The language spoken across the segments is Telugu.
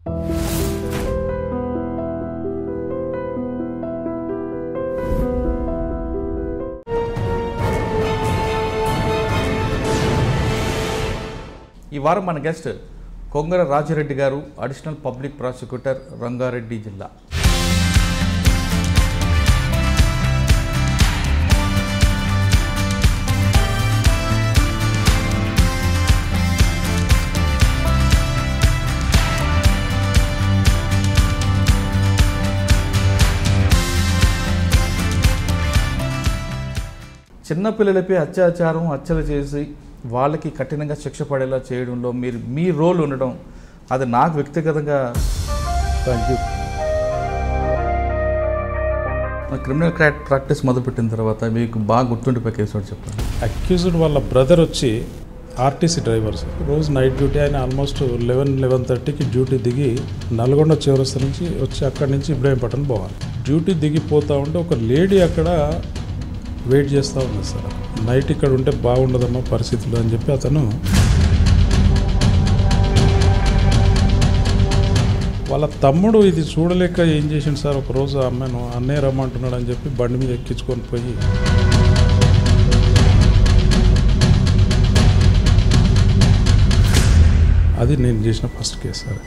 ఈ వారం మన గెస్ట్ కొంగర రాజిరెడ్డి గారు, అడిషనల్ పబ్లిక్ ప్రాసిక్యూటర్, రంగారెడ్డి జిల్లా. చిన్నపిల్లలపై అత్యాచారం, హత్యలు చేసి వాళ్ళకి కఠినంగా శిక్ష పడేలా చేయడంలో మీ రోల్ ఉండడం, అది నాకు వ్యక్తిగతంగా థ్యాంక్ యూ. క్రిమినల్ ప్రాక్టీస్ మొదలుపెట్టిన తర్వాత మీకు బాగా గుర్తుండిపోయే కేసు చెప్పండి. అక్యూజ్డ్ వాళ్ళ బ్రదర్ వచ్చి ఆర్టీసీ డ్రైవర్స్, రోజు నైట్ డ్యూటీ ఆయన ఆల్మోస్ట్ 11-11:30కి డ్యూటీ దిగి నల్గొండ చివరస్త నుంచి వచ్చి అక్కడి నుంచి ఇబ్రాహీంపట్నం పోవాలి. డ్యూటీ దిగిపోతూ ఉంటే ఒక లేడీ అక్కడ వెయిట్ చేస్తూ ఉంది. సార్ నైట్ ఇక్కడ ఉంటే బాగుండదమ్మా పరిస్థితులు అని చెప్పి అతను వాళ్ళ తమ్ముడు ఇది చూడలేక ఏం చేసిండు సార్, ఒకరోజు అమ్మాయిను అన్నయ్య రమ్మంటున్నాడు అని చెప్పి బండి మీద ఎక్కించుకొని పోయి అది నేను చేసిన ఫస్ట్ కేసు సార్.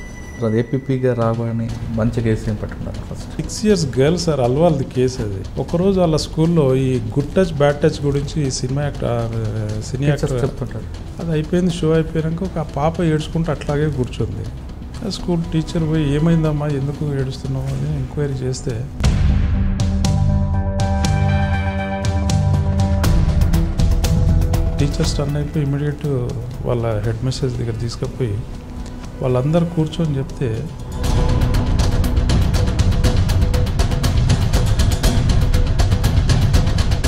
అది ఏపీగా రావాలని మంచి కేసు ఏం పట్టుకున్నారు. ఫస్ట్ 6 years గర్ల్ సార్, అల్వాల్ది కేసు అది. ఒకరోజు వాళ్ళ స్కూల్లో ఈ గుడ్ టచ్ బ్యాడ్ టచ్ గురించి సినీ యాక్టర్ చెప్తుంటారు. అది అయిపోయింది. షో అయిపోయాక ఒక పాప ఏడ్చుకుంటూ అట్లాగే కూర్చుంది. స్కూల్ టీచర్ పోయి ఏమైందమ్మా, ఎందుకు ఏడుస్తున్నావు అని ఎంక్వైరీ చేస్తే టీచర్ స్టన్ అయిపోయి ఇమీడియట్ వాళ్ళ హెడ్ మిస్ట్రెస్ దగ్గర తీసుకుపోయి వాళ్ళందరూ కూర్చొని చెప్తే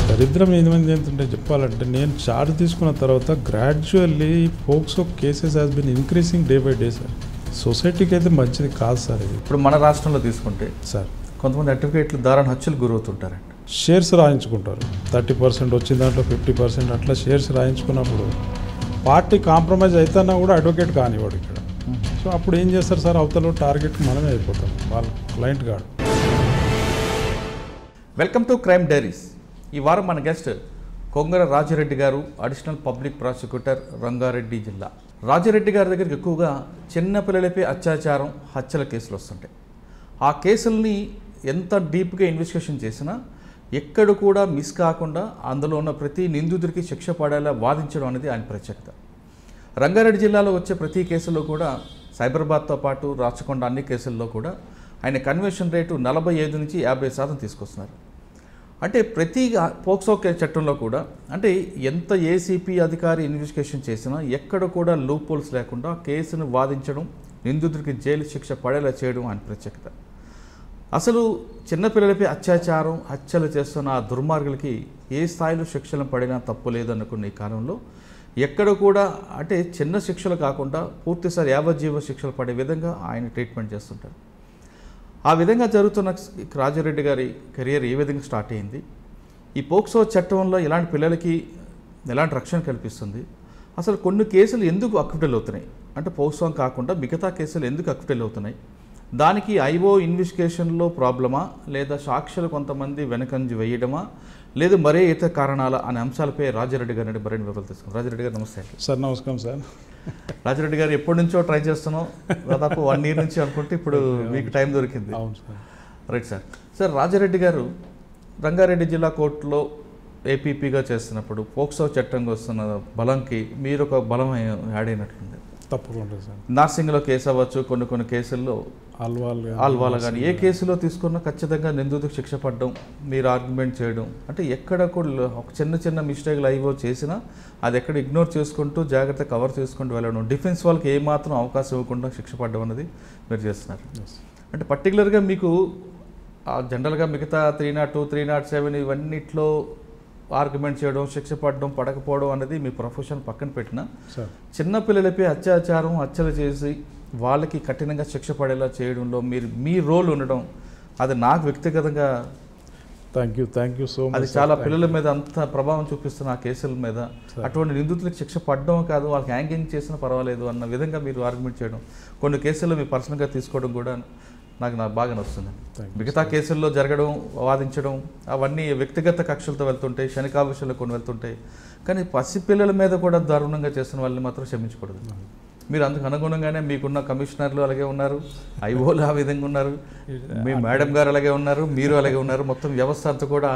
దరిద్రం ఏమైంది ఏంటంటే చెప్పాలంటే, నేను చార్జ్ తీసుకున్న తర్వాత gradually POCSO cases has been increasing day by day sir. సొసైటీకి అయితే మంచిది కాదు సార్ ఇది. ఇప్పుడు మన రాష్ట్రంలో తీసుకుంటే సార్ కొంతమంది అడ్వకేట్లు దారుణ హత్యలు గురవుతుంటారండి. షేర్స్ రాయించుకుంటారు. 30% వచ్చిన దాంట్లో 50% అట్లా షేర్స్ రాయించుకున్నప్పుడు పార్టీ కాంప్రమైజ్ అవుతున్నా కూడా అడ్వకేట్ కానివాడు ఇక్కడ. సో అప్పుడు ఏం చేస్తారు సార్, అవతల టార్గెట్ మనమే అయిపోతాం, వాళ్ళ క్లయింట్ కాదు. Welcome to crime diaries. ఈ వారం మన గెస్ట్ కొంగర రాజిరెడ్డి గారు, అడిషనల్ పబ్లిక్ ప్రాసిక్యూటర్, రంగారెడ్డి జిల్లా. రాజిరెడ్డి గారి దగ్గరికి ఎక్కువగా చిన్నపిల్లలపై అత్యాచారం, హత్యల కేసులు వస్తుంటాయి. ఆ కేసుల్ని ఎంత డీప్గా ఇన్వెస్టిగేషన్ చేసినా ఎక్కడ కూడా మిస్ కాకుండా అందులో ఉన్న ప్రతి నిందితుడికి శిక్ష పడేలా వాదించడం అనేది ఆయన ప్రత్యేకత. రంగారెడ్డి జిల్లాలో వచ్చే ప్రతి కేసులో కూడా సైబరాబాద్తో పాటు రాచకొండ అన్ని కేసుల్లో కూడా ఆయన కన్వర్షన్ రేటు 45 నుంచి 50% తీసుకొస్తున్నారు. అంటే ప్రతి పోక్సో చట్టంలో కూడా అంటే ఎంత ఏసీపీ అధికారి ఇన్వెస్టిగేషన్ చేసినా ఎక్కడ కూడా లూప్ హోల్స్ లేకుండా కేసును వాదించడం, నిందితుడికి జైలు శిక్ష పడేలా చేయడం ఆయన ప్రత్యేకత. అసలు చిన్నపిల్లలపై అత్యాచారం, హత్యలు చేస్తున్న ఆ దుర్మార్గులకి ఏ స్థాయిలో శిక్షలు పడినా తప్పు లేదనుకున్న ఈ కాలంలో ఎక్కడ కూడా అంటే చిన్న శిక్షలు కాకుండా పూర్తిసారి యావజ్జీవ శిక్షలు పడే విధంగా ఆయన ట్రీట్మెంట్ చేస్తుంటారు. ఆ విధంగా జరుగుతున్న రాజిరెడ్డి గారి కెరియర్ ఏ విధంగా స్టార్ట్ అయింది, ఈ పోక్సో చట్టంలో ఇలాంటి పిల్లలకి ఎలాంటి రక్షణ కల్పిస్తుంది, అసలు కొన్ని కేసులు ఎందుకు అక్విటల్ అవుతున్నాయి, అంటే పోక్సో కాకుండా మిగతా కేసులు ఎందుకు అక్విటల్ అవుతున్నాయి, దానికి ఐఓ ఇన్వెస్టిగేషన్లో ప్రాబ్లమా లేదా సాక్షులు కొంతమంది వెనకంజి వేయడమా లేదు మరే ఇతర కారణాల అనే అంశాలపై రాజిరెడ్డి గారిని మరిన్ని వివరాలు తీసుకున్నాం. రాజిరెడ్డి గారు నమస్తే. సార్ నమస్కారం సార్. రాజిరెడ్డి గారు ఎప్పటి నుంచో ట్రై చేస్తున్నాం, దాదాపు 1 year నుంచి అనుకుంటే ఇప్పుడు మీకు టైం దొరికింది. అవును sir. Right sir. Sir Rajireddy గారు రంగారెడ్డి జిల్లా కోర్టులో ఏపీగా చేస్తున్నప్పుడు పోక్సో చట్టంగా వస్తున్న బలంకి మీరు ఒక బలం యాడ్ అయినట్లుంది. తప్పకుండా సార్. నార్సింగ్లో కేసు అవ్వచ్చు, కొన్ని కేసుల్లో ఆల్వాల కానీ ఏ కేసులో తీసుకున్నా ఖచ్చితంగా నిందితుడికి శిక్ష పడడం, మీరు ఆర్గ్యుమెంట్ చేయడం, అంటే ఎక్కడ కూడా ఒక చిన్న మిస్టేక్లు ఐవో చేసినా అది ఎక్కడ ఇగ్నోర్ చేసుకుంటూ జాగ్రత్త కవర్ చేసుకుంటూ వెళ్ళడం, డిఫెన్స్ వాళ్ళకి ఏమాత్రం అవకాశం ఇవ్వకుండా శిక్ష పడడం అనేది మీరు చేస్తున్నారు. అంటే పర్టికులర్గా మీకు జనరల్గా మిగతా 302, 307 ఇవన్నిట్లో ఆర్గ్యుమెంట్ చేయడం, శిక్ష పడడం, పడకపోవడం అనేది మీ ప్రొఫెషన్ పక్కన పెట్టిన చిన్నపిల్లలపై అత్యాచారం, హత్యలు చేసి వాళ్ళకి కఠినంగా శిక్ష పడేలా చేయడంలో మీ రోల్ ఉండడం, అది నాకు వ్యక్తిగతంగా థ్యాంక్ యూ సో మచ్. అది చాలా పిల్లల మీద అంత ప్రభావం చూపిస్తున్న ఆ కేసుల మీద అటువంటి నిందితులకు శిక్ష పడడం కాదు, వాళ్ళకి హ్యాంగింగ్ చేసినా పర్వాలేదు అన్న విధంగా మీరు ఆర్గ్యుమెంట్ చేయడం, కొన్ని కేసుల్లో మీరు పర్సనల్గా తీసుకోవడం కూడా నాకు బాగా నచ్చుతుంది. మిగతా కేసుల్లో జరగడం, వాదించడం అవన్నీ వ్యక్తిగత కక్షలతో వెళ్తుంటాయి, క్షణికావేశాలు కొన్ని వెళ్తుంటాయి. కానీ పసిపిల్లల మీద కూడా దారుణంగా చేసిన వాళ్ళని మాత్రం క్షమించకూడదు. మీరు అందుకు అనుగుణంగానే మీకున్న కమిషనర్లు అలాగే ఉన్నారు, ఐఓలు ఆ విధంగా ఉన్నారు, మీ మేడం గారు అలాగే ఉన్నారు, మీరు అలాగే ఉన్నారు. మొత్తం వ్యవస్థ అంతా కూడా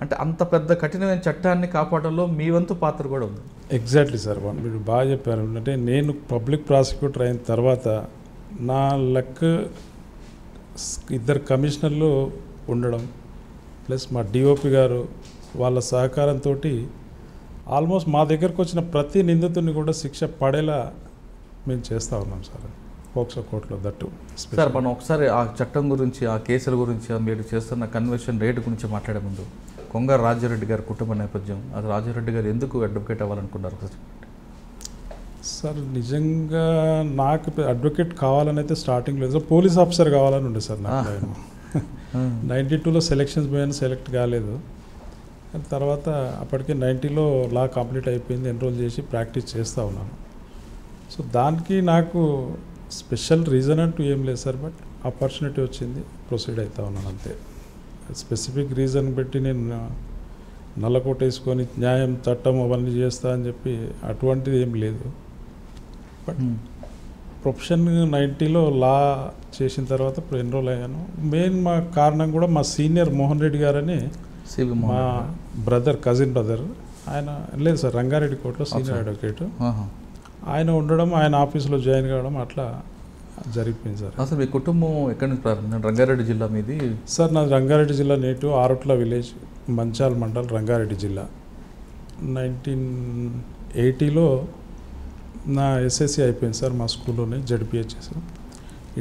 అంటే అంత పెద్ద కఠినమైన చట్టాన్ని కాపాడంలో మీ వంతు పాత్ర కూడా ఉంది. ఎగ్జాక్ట్లీ సార్, మీరు బాగా చెప్పారు. అంటే నేను పబ్లిక్ ప్రాసిక్యూటర్ అయిన తర్వాత నా లక్ 2 కమిషనర్లు ఉండడం ప్లస్ మా డిఓపి గారు వాళ్ళ సహకారంతో ఆల్మోస్ట్ మా దగ్గరకు వచ్చిన ప్రతి నిందితుడిని కూడా శిక్ష పడేలా మేము చేస్తూ ఉన్నాం సార్, పోక్సో కోర్టులో దట్టు. సార్ మనం ఒకసారి ఆ చట్టం గురించి, ఆ కేసుల గురించి, మీరు చేస్తున్న కన్వర్షన్ రేటు గురించి మాట్లాడే ముందు కొంగర రాజారెడ్డి గారి కుటుంబ నేపథ్యం, అది రాజారెడ్డి గారు ఎందుకు అడ్వకేట్ అవ్వాలనుకున్నారు సార్? నిజంగా నాకు అడ్వకేట్ కావాలని అయితే స్టార్టింగ్ లేదు, పోలీస్ ఆఫీసర్ కావాలని ఉండే సార్ నాకు. 92లో సెలెక్షన్స్ పోయాను, సెలెక్ట్ కాలేదు. తర్వాత అప్పటికే 90లో లా కంప్లీట్ అయిపోయింది, ఎన్రోల్ చేసి ప్రాక్టీస్ చేస్తూ ఉన్నాను. సో దానికి నాకు స్పెషల్ రీజన్ అంటూ ఏం లేదు సార్, బట్ ఆపర్చునిటీ వచ్చింది, ప్రొసీడ్ అవుతా ఉన్నాను అంతే. స్పెసిఫిక్ రీజన్ పెట్టి నేను నల్లకోట వేసుకొని న్యాయం చట్టం అవన్నీ చేస్తా అని చెప్పి అటువంటిది ఏం లేదు. బట్ ప్రొఫెషన్ 90లో లా చేసిన తర్వాత ఇప్పుడు ఎన్రోల్ అయ్యాను. మెయిన్ మా కారణం కూడా మా సీనియర్ మోహన్ రెడ్డి గారని, మా బ్రదర్, కజిన్ బ్రదర్, ఆయన లేదు సార్ రంగారెడ్డి కోర్టులో సీనియర్ అడ్వకేట్, ఆయన ఉండడం, ఆయన ఆఫీస్లో జాయిన్ కావడం అట్లా జరిగిపోయింది సార్. అసలు మీ కుటుంబం ఎక్కడి నుంచి ప్రారంభించారు? రంగారెడ్డి జిల్లా మీది? సార్ నాది రంగారెడ్డి జిల్లా, నేటివ్ ఆరుట్ల విలేజ్, మంచాల్ మండల్, రంగారెడ్డి జిల్లా. 1980లో నా ఎస్ఎస్సి అయిపోయింది సార్ మా స్కూల్లోనే, జడ్పిహెచ్ఎస్.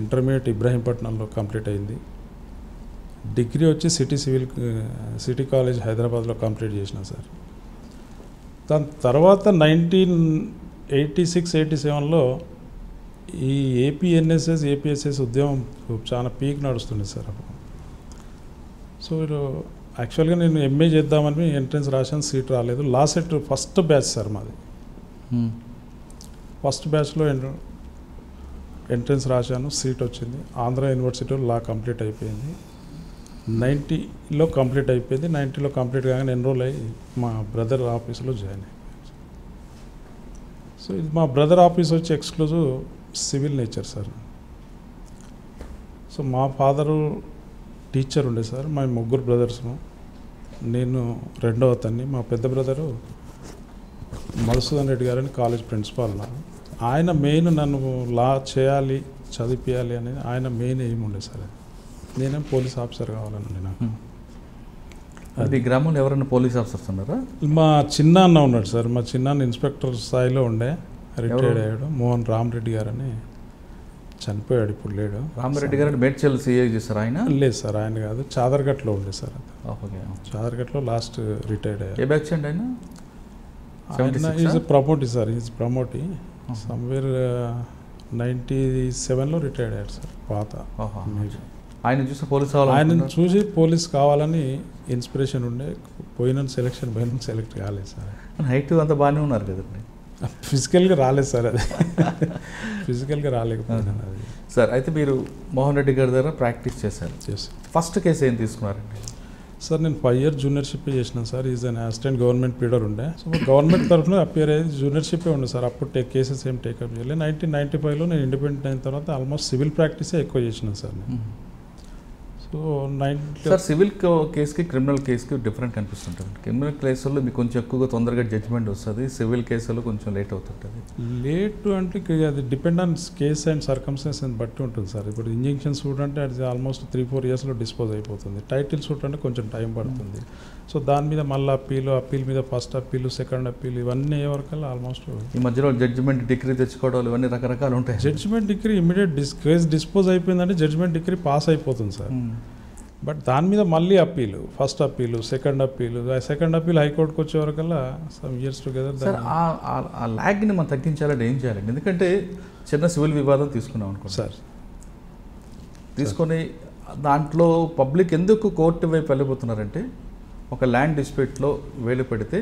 ఇంటర్మీడియట్ ఇబ్రాహీంపట్నంలో కంప్లీట్ అయింది. డిగ్రీ వచ్చి సిటీ కాలేజ్ హైదరాబాద్లో కంప్లీట్ చేసిన సార్. దాని తర్వాత 1986-87లో ఈ ఏపీఎన్ఎస్ఎస్ ఏపీఎస్ఎస్ ఉద్యమం చాలా పీక్ నడుస్తుంది సార్ అప్పుడు. సో యాక్చువల్గా నేను ఎంఏ చేద్దామని ఎంట్రన్స్ రాశాను, సీట్ రాలేదు. Law set first batch sir మాది. ఫస్ట్ బ్యాచ్లో ఎంట్రన్స్ రాశాను, సీట్ వచ్చింది. ఆంధ్ర యూనివర్సిటీలో లా కంప్లీట్ అయిపోయింది. 90లో కంప్లీట్ అయిపోయింది. 90లో కంప్లీట్ కాగానే ఎన్రోల్ అయ్యి మా బ్రదర్ ఆఫీస్లో జాయిన్ అయిపోయింది. సో ఇది మా బ్రదర్ ఆఫీస్ వచ్చి exclusive civil nature sir. So మా ఫాదరు టీచర్ ఉండే సార్, మా 3 బ్రదర్స్ను, నేను రెండవ అతన్ని. మా పెద్ద బ్రదరు మధుసూదన్ రెడ్డి గారని కాలేజ్ ప్రిన్సిపాల్ ఉన్నారు. ఆయన మెయిన్ నన్ను లా చేయాలి, చదివించాలి అనేది ఆయన మెయిన్ ఎయిమ్ ఉండే సార్. నేనేం పోలీస్ ఆఫీసర్ కావాలని నాకు. అది గ్రామంలో ఎవరైనా పోలీస్ ఆఫీసర్స్ ఉన్నారా? మా చిన్న అన్న ఉన్నాడు సార్, మా చిన్న ఇన్స్పెక్టర్ స్థాయిలో ఉండే, రిటైర్డ్ అయ్యాడు. మోహన్ రామరెడ్డి గారని, చనిపోయాడు, ఇప్పుడు లేడు. రామరెడ్డి గారు మేడ్చల్ సిఐ చేశారు ఆయన? లేదు సార్, ఆయన కాదు, చాదర్ఘట్లో ఉండే సార్. చాదర్ఘట్లో లాస్ట్ రిటైర్డ్ అయ్యారు. ఏ బ్యాచ్ అండి ఆయన? Is promotee sir, is promotee. Somewhere 97లో రిటైర్డ్ అయ్యాడు సార్. పాత ఆయన చూసి పోలీస్ ఆయన చూసి పోలీస్ కావాలని ఇన్స్పిరేషన్ ఉండే, సెలెక్ట్ కాలేదు సార్. హైట్ అంతా బాగానే ఉన్నారు కదండి. ఫిజికల్గా రాలేదు సార్, అది ఫిజికల్గా రాలేకపోయినా అది సార్. అయితే మీరు మోహన్ రెడ్డి గారి దగ్గర ప్రాక్టీస్ చేశారు. ఫస్ట్ కేసు ఏం తీసుకున్నారండి? సార్ నేను 5 years జూనియర్షిప్ చేసినాను sir. Is an assistant government pleader ఉండే. సో గవర్నమెంట్ తరఫున అపియర్ అయ్యేది జూనియర్షిప్పే ఉండే సార్. అప్పుడు కేసెస్ ఏం టేకప్ చేయలేదు. 1995లో నేను ఇండిపెండెంట్ అయిన తర్వాత ఆల్మోస్ట్ సివిల్ ప్రాక్టీసే ఎక్కువ చేసినాను సార్ నేను. సో సార్ సివిల్ కేసుకి క్రిమినల్ కేసుకి డిఫరెంట్ కనిపిస్తుంటుంది. క్రిమినల్ కేసుల్లో మీకు కొంచెం ఎక్కువగా తొందరగా జడ్జిమెంట్ వస్తుంది, సివిల్ కేసులో కొంచెం లేట్ అవుతుంటుంది. లేట్ అంటే అది depend on case and circumstances బట్టి ఉంటుంది సార్. ఇప్పుడు ఇంజెక్షన్ సూట్ అంటే అది ఆల్మోస్ట్ 3-4 yearsలో డిస్పోజ్ అయిపోతుంది. టైటిల్ సూట్ అంటే కొంచెం టైం పడుతుంది. సో దాని మీద మళ్ళీ అప్పీల్ మీద ఫస్ట్ అప్పీలు, సెకండ్ అప్పీలు, ఇవన్నీ అయ్యే వరకల్లా ఆల్మోస్ట్ ఈ మధ్యలో జడ్జిమెంట్ డిగ్రీ తెచ్చుకోవడం ఇవన్నీ రకరకాలు ఉంటాయి. Judgement degree immediate case dispose అయిపోయిందంటే జడ్జిమెంట్ డిగ్రీ పాస్ అయిపోతుంది సార్. బట్ దాని మీద మళ్ళీ appeal, first appeal, second appeal హైకోర్టుకు వచ్చే వరకల్లా సమ్ ఇయర్స్ టుగెదర్. సార్ ఆ ల్యాగ్ని మనం తగ్గించాలంటే ఏం చేయాలండి? ఎందుకంటే చిన్న సివిల్ వివాదం తీసుకున్నాం అనుకో సార్, తీసుకొని దాంట్లో పబ్లిక్ ఎందుకు కోర్టు వైపు వెళ్ళిపోతున్నారంటే ఒక ల్యాండ్ డిస్ప్యూట్లో వేలు పెడితే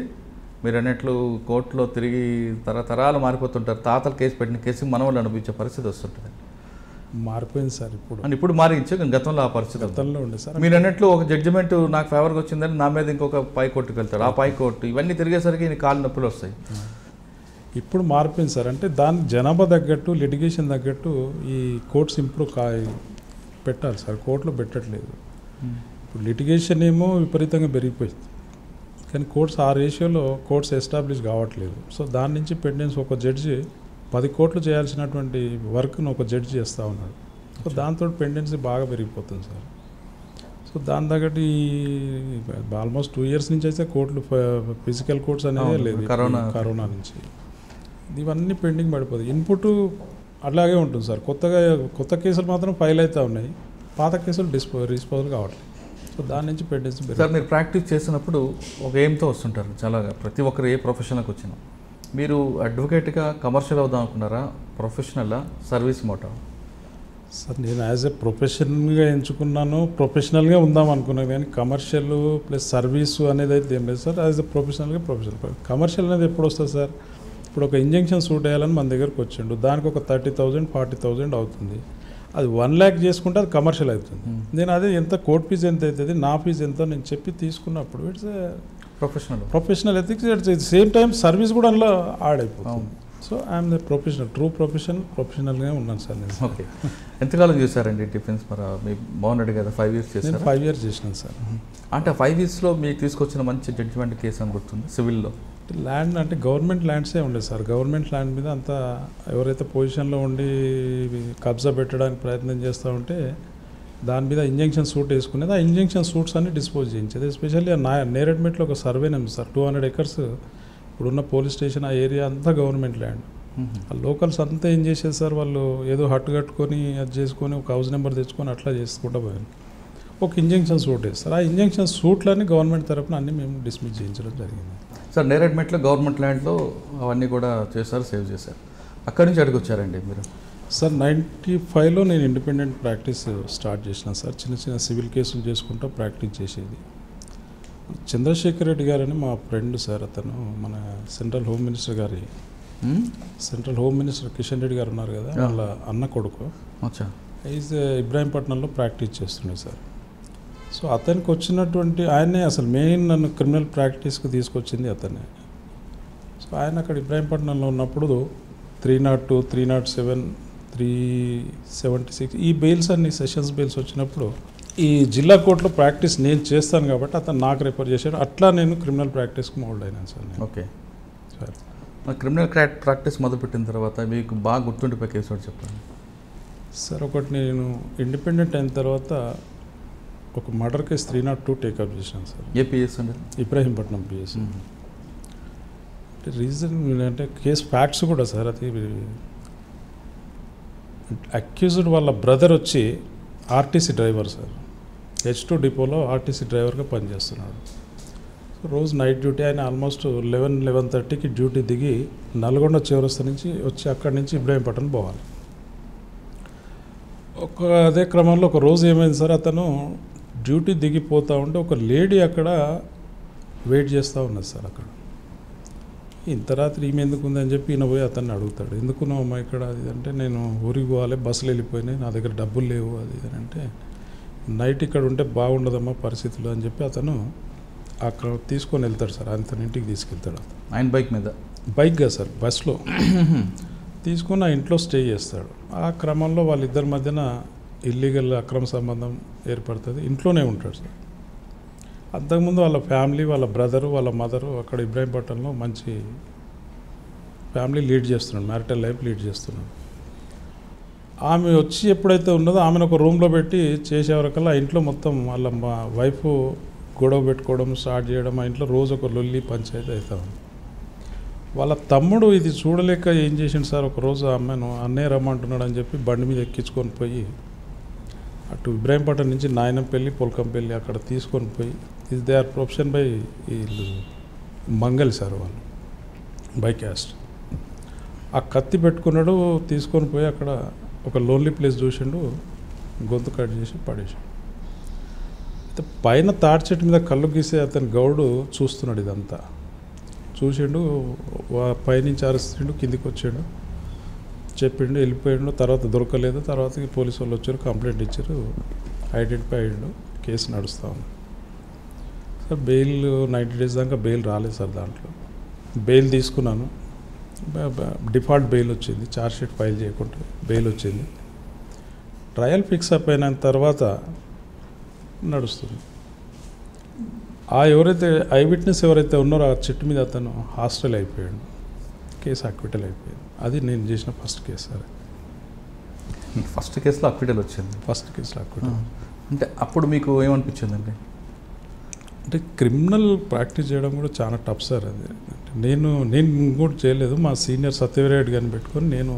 మీరు అన్నట్లు కోర్టులో తిరిగి తరతరాలు మారిపోతుంటారు. తాతలు కేసు పెట్టిన కేసు మనవాళ్ళు అనిపించే పరిస్థితి వస్తుంటుంది. మారిపోయింది సార్ ఇప్పుడు. అని ఇప్పుడు మారించే గతంలో ఆ పరిస్థితి గతంలో ఉండే సార్. మీరు అన్నట్లు ఒక జడ్జిమెంట్ నాకు ఫేవర్గా వచ్చిందని నా మీద ఇంకొక పై కోర్టుకు వెళ్తాడు. ఆ పై కోర్టు ఇవన్నీ తిరిగేసరికి కాళ్ళు నొప్పులు వస్తాయి. ఇప్పుడు మారిపోయింది సార్. అంటే దాని జనాభా తగ్గట్టు లిటిగేషన్ తగ్గట్టు ఈ కోర్ట్స్ ఇంప్రూవ్ పెట్టాలి సార్. కోర్టులో పెట్టట్లేదు. ఇప్పుడు లిటిగేషన్ ఏమో విపరీతంగా పెరిగిపోయింది, కానీ కోర్ట్స్ ఆ రేషియోలో కోర్ట్స్ ఎస్టాబ్లిష్ కావట్లేదు. సో దాని నుంచి పెండెన్స్ ఒక జడ్జి 10 కోట్లు చేయాల్సినటువంటి వర్క్ను ఒక జడ్జి చేస్తూ ఉన్నాడు. సో దాంతో పెండెన్సీ బాగా పెరిగిపోతుంది సార్. సో దాని తగ్గట్టు ఆల్మోస్ట్ 2 years నుంచి అయితే కోర్టులు ఫిజికల్ కోర్ట్స్ అనేది లేదు కరోనా నుంచి. ఇవన్నీ పెండింగ్ పడిపోతుంది. ఇన్పుట్ అలాగే ఉంటుంది సార్. కొత్త కేసులు మాత్రం ఫైల్ అవుతూ ఉన్నాయి, పాత కేసులు డిస్పోజల్ కావట్లేదు. సో దాని నుంచి పెండెన్సీ. సార్ మీరు ప్రాక్టీస్ చేసినప్పుడు ఒక ఎయిమ్తో వస్తుంటారు చాలా, ప్రతి ఒక్కరు ఏ ప్రొఫెషన్లోకి వచ్చినా. మీరు అడ్వకేట్గా కమర్షియల్ అవుదాం అనుకున్నారా, ప్రొఫెషనల్లా, సర్వీస్ మోటా? సార్ నేను యాజ్ ఎ ప్రొఫెషన్గా ఎంచుకున్నాను, ప్రొఫెషనల్గా ఉందాం అనుకున్నాను. కానీ కమర్షియల్ ప్లస్ సర్వీసు అనేది అయితే ఏం లేదు sir. As a professional. Commercial అనేది ఎప్పుడు వస్తుంది సార్? ఇప్పుడు ఒక ఇంజెక్షన్ సూట్ వేయాలని మన దగ్గరకు వచ్చిండు, దానికి ఒక 30,000 40,000 అవుతుంది. అది 1 lakh చేసుకుంటే అది కమర్షియల్ అవుతుంది. నేను అదే ఎంత కోర్ట్ ఫీజు ఎంత అవుతుంది, నా ఫీజు ఎంత నేను చెప్పి తీసుకున్నప్పుడు it's professional ethics. It's same time service కూడా అందులో యాడ్ అయిపోతుంది. సో ఐఎమ్ ద ప్రొఫెషనల్గా ఉన్నాను సార్ నేను. ఓకే. ఎంతకాలం చేశారండి డిఫెన్స్? మరి మీ బాగున్నాడు కదా 5 years చేశారు? 5 years చేసినాను సార్. అంటే 5 yearsలో మీకు తీసుకొచ్చిన మంచి జడ్జిమెంట్ కేసు అని గుర్తుంది సివిల్లో? ల్యాండ్ అంటే గవర్నమెంట్ ల్యాండ్సే ఉండేది సార్. గవర్నమెంట్ ల్యాండ్ మీద అంతా ఎవరైతే పొజిషన్లో ఉండి కబ్జా పెట్టడానికి ప్రయత్నం చేస్తూ ఉంటే దాని మీద ఇంజంక్షన్ సూట్ వేసుకునేది. ఆ ఇంజంక్షన్ సూట్స్ అన్ని డిస్పోజ్ చేయించేది. ఎస్పెషల్లీ నేరేడ్మెట్లో ఒక సర్వే ఉంది సార్, 200 acres. ఇప్పుడున్న పోలీస్ స్టేషన్ ఆ ఏరియా అంతా గవర్నమెంట్ ల్యాండ్. ఆ లోకల్స్ అంతా ఏం చేసేది సార్, వాళ్ళు ఏదో హట్ కట్టుకొని అది చేసుకొని ఒక హౌస్ నెంబర్ తెచ్చుకొని అట్లా చేసుకుంటూ పోయాను. ఒక ఇంజంక్షన్ సూట్ వేస్తారు. ఆ ఇంజంక్షన్ సూట్లన్నీ గవర్నమెంట్ తరఫున అన్నీ మేము డిస్మిస్ చేయించడం జరిగింది సార్. నేరేడ్మెట్లో గవర్నమెంట్ ల్యాండ్లో అవన్నీ కూడా చేశారు, సేవ్ చేశారు. అక్కడి నుంచి అడిగి వచ్చారండి మీరు? సార్ 95లో నేను ఇండిపెండెంట్ ప్రాక్టీస్ స్టార్ట్ చేసిన సార్. చిన్న చిన్న సివిల్ కేసులు చేసుకుంటూ ప్రాక్టీస్ చేసేది. చంద్రశేఖర్ రెడ్డి గారని మా ఫ్రెండ్ సార్. అతను మన central home minister Kishan Reddy గారు ఉన్నారు కదా, వాళ్ళ అన్న కొడుకు. ఈజ్ ఇబ్రాహీంపట్నంలో ప్రాక్టీస్ చేస్తుండే సార్. సో అతనికి వచ్చినటువంటి ఆయనే అసలు మెయిన్ నన్ను క్రిమినల్ ప్రాక్టీస్కి తీసుకొచ్చింది అతనే. సో ఆయన అక్కడ ఇబ్రాహీంపట్నంలో ఉన్నప్పుడు 302, 307, 376 ఈ బెయిల్స్ అన్ని సెషన్స్ బెయిల్స్ వచ్చినప్పుడు ఈ జిల్లా కోర్టులో ప్రాక్టీస్ నేను చేస్తాను కాబట్టి అతను నాకు రిఫర్ చేశాడు. అట్లా నేను క్రిమినల్ ప్రాక్టీస్కి మోల్డ్ అయినాను sir. Okay sir. Criminal practice మొదలుపెట్టిన తర్వాత మీకు బాగా గుర్తుండిపోయే కేసు ఒకటి చెప్పండి సార్. ఒకటి నేను ఇండిపెండెంట్ అయిన తర్వాత ఒక మర్డర్ కేసు 302 టేకప్ చేశాను సార్. ఏ పిఎస్ అండి? ఇబ్రాహీంపట్నం పిఎస్. రీజన్ అంటే కేసు ఫ్యాక్ట్స్ కూడా సార్, అది అక్యూజ్డ్ వాళ్ళ బ్రదర్ వచ్చి ఆర్టీసీ డ్రైవర్ సార్. H2 డిపోలో ఆర్టీసీ డ్రైవర్గా పనిచేస్తున్నాడు. రోజు నైట్ డ్యూటీ. ఆయన ఆల్మోస్ట్ 11-11:30కి డ్యూటీ దిగి నల్గొండ చౌరస్తా నుంచి వచ్చి అక్కడి నుంచి ఇబ్రాహీంపట్నం పోవాలి. అదే క్రమంలో ఒక రోజు ఏమైంది సార్, అతను డ్యూటీ దిగిపోతూ ఉంటే ఒక లేడీ అక్కడ వెయిట్ చేస్తూ ఉన్నది సార్. అక్కడ ఇంత రాత్రి ఈమె ఎందుకు ఉందని చెప్పి ఈయన పోయి అతన్ని అడుగుతాడు, ఎందుకున్నావు అమ్మా ఇక్కడ అది అంటే, నేను ఊరికి పోవాలి, బస్సులు వెళ్ళిపోయినాయి, నా దగ్గర డబ్బులు లేవు అది అని అంటే, నైట్ ఇక్కడ ఉంటే బాగుండదమ్మా పరిస్థితులు అని చెప్పి అతను అక్కడ తీసుకొని వెళ్తాడు సార్. అతని ఇంటికి తీసుకెళ్తాడు. ఆయన బైక్గా సార్, బస్లో తీసుకొని ఆ ఇంట్లో స్టే చేస్తాడు. ఆ క్రమంలో వాళ్ళిద్దరి మధ్యన ఇల్లీగల్ అక్రమ సంబంధం ఏర్పడుతుంది. ఇంట్లోనే ఉంటాడు సార్. అంతకుముందు వాళ్ళ ఫ్యామిలీ, వాళ్ళ బ్రదరు, వాళ్ళ మదరు అక్కడ ఇబ్రాహీంపట్నంలో మంచి ఫ్యామిలీ లీడ్ చేస్తున్నాడు, మ్యారిటల్ లైఫ్ లీడ్ చేస్తున్నాడు. ఆమె వచ్చి ఎప్పుడైతే ఉన్నదో ఆమెను ఒక రూమ్లో పెట్టి చేసేవరకల్లా ఇంట్లో మొత్తం వాళ్ళ మా వైఫ్ గొడవ పెట్టుకోవడం స్టార్ట్ చేయడం, ఆ ఇంట్లో రోజు ఒక లొల్లి పంచాయతీ అవుతా ఉంది. వాళ్ళ తమ్ముడు ఇది చూడలేక ఏం చేసిండు సార్, ఒకరోజు ఆమెను అన్నయ్య రమ్మంటున్నాడు అని చెప్పి బండి మీద ఎక్కించుకొని పోయి అటు ఇబ్రాహీంపట్నం నుంచి నాయనంపల్లి, పొలకంపల్లి అక్కడ తీసుకొని పోయి, ఇది దే ఆర్ ప్రొఫెషన్ బై వీళ్ళు మంగలి సార్, వాళ్ళు బై క్యాస్ట్. ఆ కత్తి పెట్టుకున్నాడు, తీసుకొని పోయి అక్కడ ఒక లోన్లీ ప్లేస్ చూసిండు, గొంతు కట్ చేసి పడేసాడు. అయితే పైన తాటి చెట్టు మీద కళ్ళు గీసే అతని గౌడు చూస్తున్నాడు ఇదంతా. చూసిండు, పైనుంచి అరుస్తుండు, కిందికి వచ్చాడు, చెప్పిండు, వెళ్ళిపోయాడు. తర్వాత దొరకలేదు. తర్వాత పోలీసు వాళ్ళు వచ్చారు, కంప్లైంట్ ఇచ్చారు, ఐడెంటిఫై అయ్యాడు, కేసు నడుస్తూ ఉంది సార్. బెయిల్ 90 days దాకా బెయిల్ రాలేదు సార్. దాంట్లో బెయిల్ తీసుకున్నాను, డిఫాల్ట్ బెయిల్ వచ్చింది, ఛార్జ్షీట్ ఫైల్ చేయకుండా బెయిల్ వచ్చింది. ట్రయల్ ఫిక్స్ అప్ అయిన తర్వాత నడుస్తుంది. ఎవరైతే ఐ విట్నెస్ ఎవరైతే ఉన్నారో ఆ చెట్టు మీద అతను హాస్టల్ అయిపోయాడు, కేసు అక్విటల్ అయిపోయింది. అది నేను చేసిన ఫస్ట్ కేసు సార్. ఫస్ట్ కేసులో అక్విటల్ వచ్చింది. ఫస్ట్ కేసులో అక్విటల్. అంటే అప్పుడు మీకు ఏమనిపించిందండి? అంటే క్రిమినల్ ప్రాక్టీస్ చేయడం కూడా చాలా టఫ్ సార్. అది నేను కూడా చేయలేదు. మా సీనియర్ సత్యవీరెడ్డి గారిని పెట్టుకొని నేను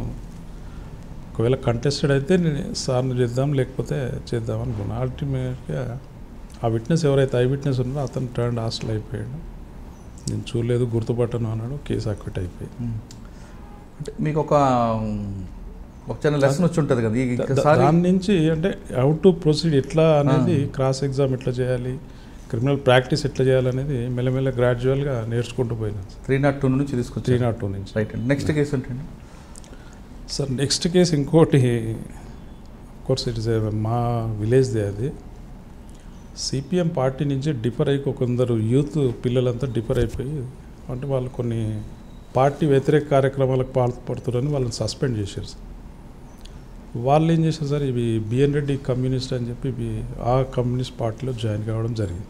ఒకవేళ కంటెస్టెడ్ అయితే నేను సార్ను చేద్దాం, లేకపోతే చేద్దాం అనుకున్నాను. అల్టిమేట్గా ఆ విట్నెస్ ఎవరైతే ఐ విట్నెస్ ఉన్నారో అతను టర్న్ హాస్టల్ అయిపోయాడు. నేను చూడలేదు, గుర్తుపట్టను అన్నాడు, కేసు అక్విట్ అయిపోయింది. అంటే మీకు ఒక చిన్న లెసన్ వచ్చి ఉంటుంది కదా దాని నుంచి. అంటే హౌ టు ప్రొసీడ్ ఎట్లా అనేది, క్రాస్ ఎగ్జామ్ ఎట్లా చేయాలి, క్రిమినల్ ప్రాక్టీస్ ఎట్లా చేయాలనేది మెల్లమెల్ల గ్రాడ్యువల్గా నేర్చుకుంటూ పోయినాను. 302 నుంచి తీసుకొచ్చి 302 నుంచి. రైట్ అండి. నెక్స్ట్ కేసు ఏంటండి సార్? నెక్స్ట్ కేసు ఇంకోటి, కోర్స్ ఇట్ ఇస్ మా విలేజ్దే. అది సిపిఎం పార్టీ నుంచి డిఫర్ అయ్యి కొందరు యూత్ పిల్లలంతా డిఫర్ అయిపోయి, అంటే వాళ్ళు కొన్ని పార్టీ వ్యతిరేక కార్యక్రమాలకు పాల్పడుతున్నారని వాళ్ళని సస్పెండ్ చేశారు సార్. వాళ్ళు ఏం చేశారు సార్, ఇవి బిఎన్ రెడ్డి కమ్యూనిస్ట్ అని చెప్పి ఆ కమ్యూనిస్ట్ పార్టీలో జాయిన్ కావడం జరిగింది.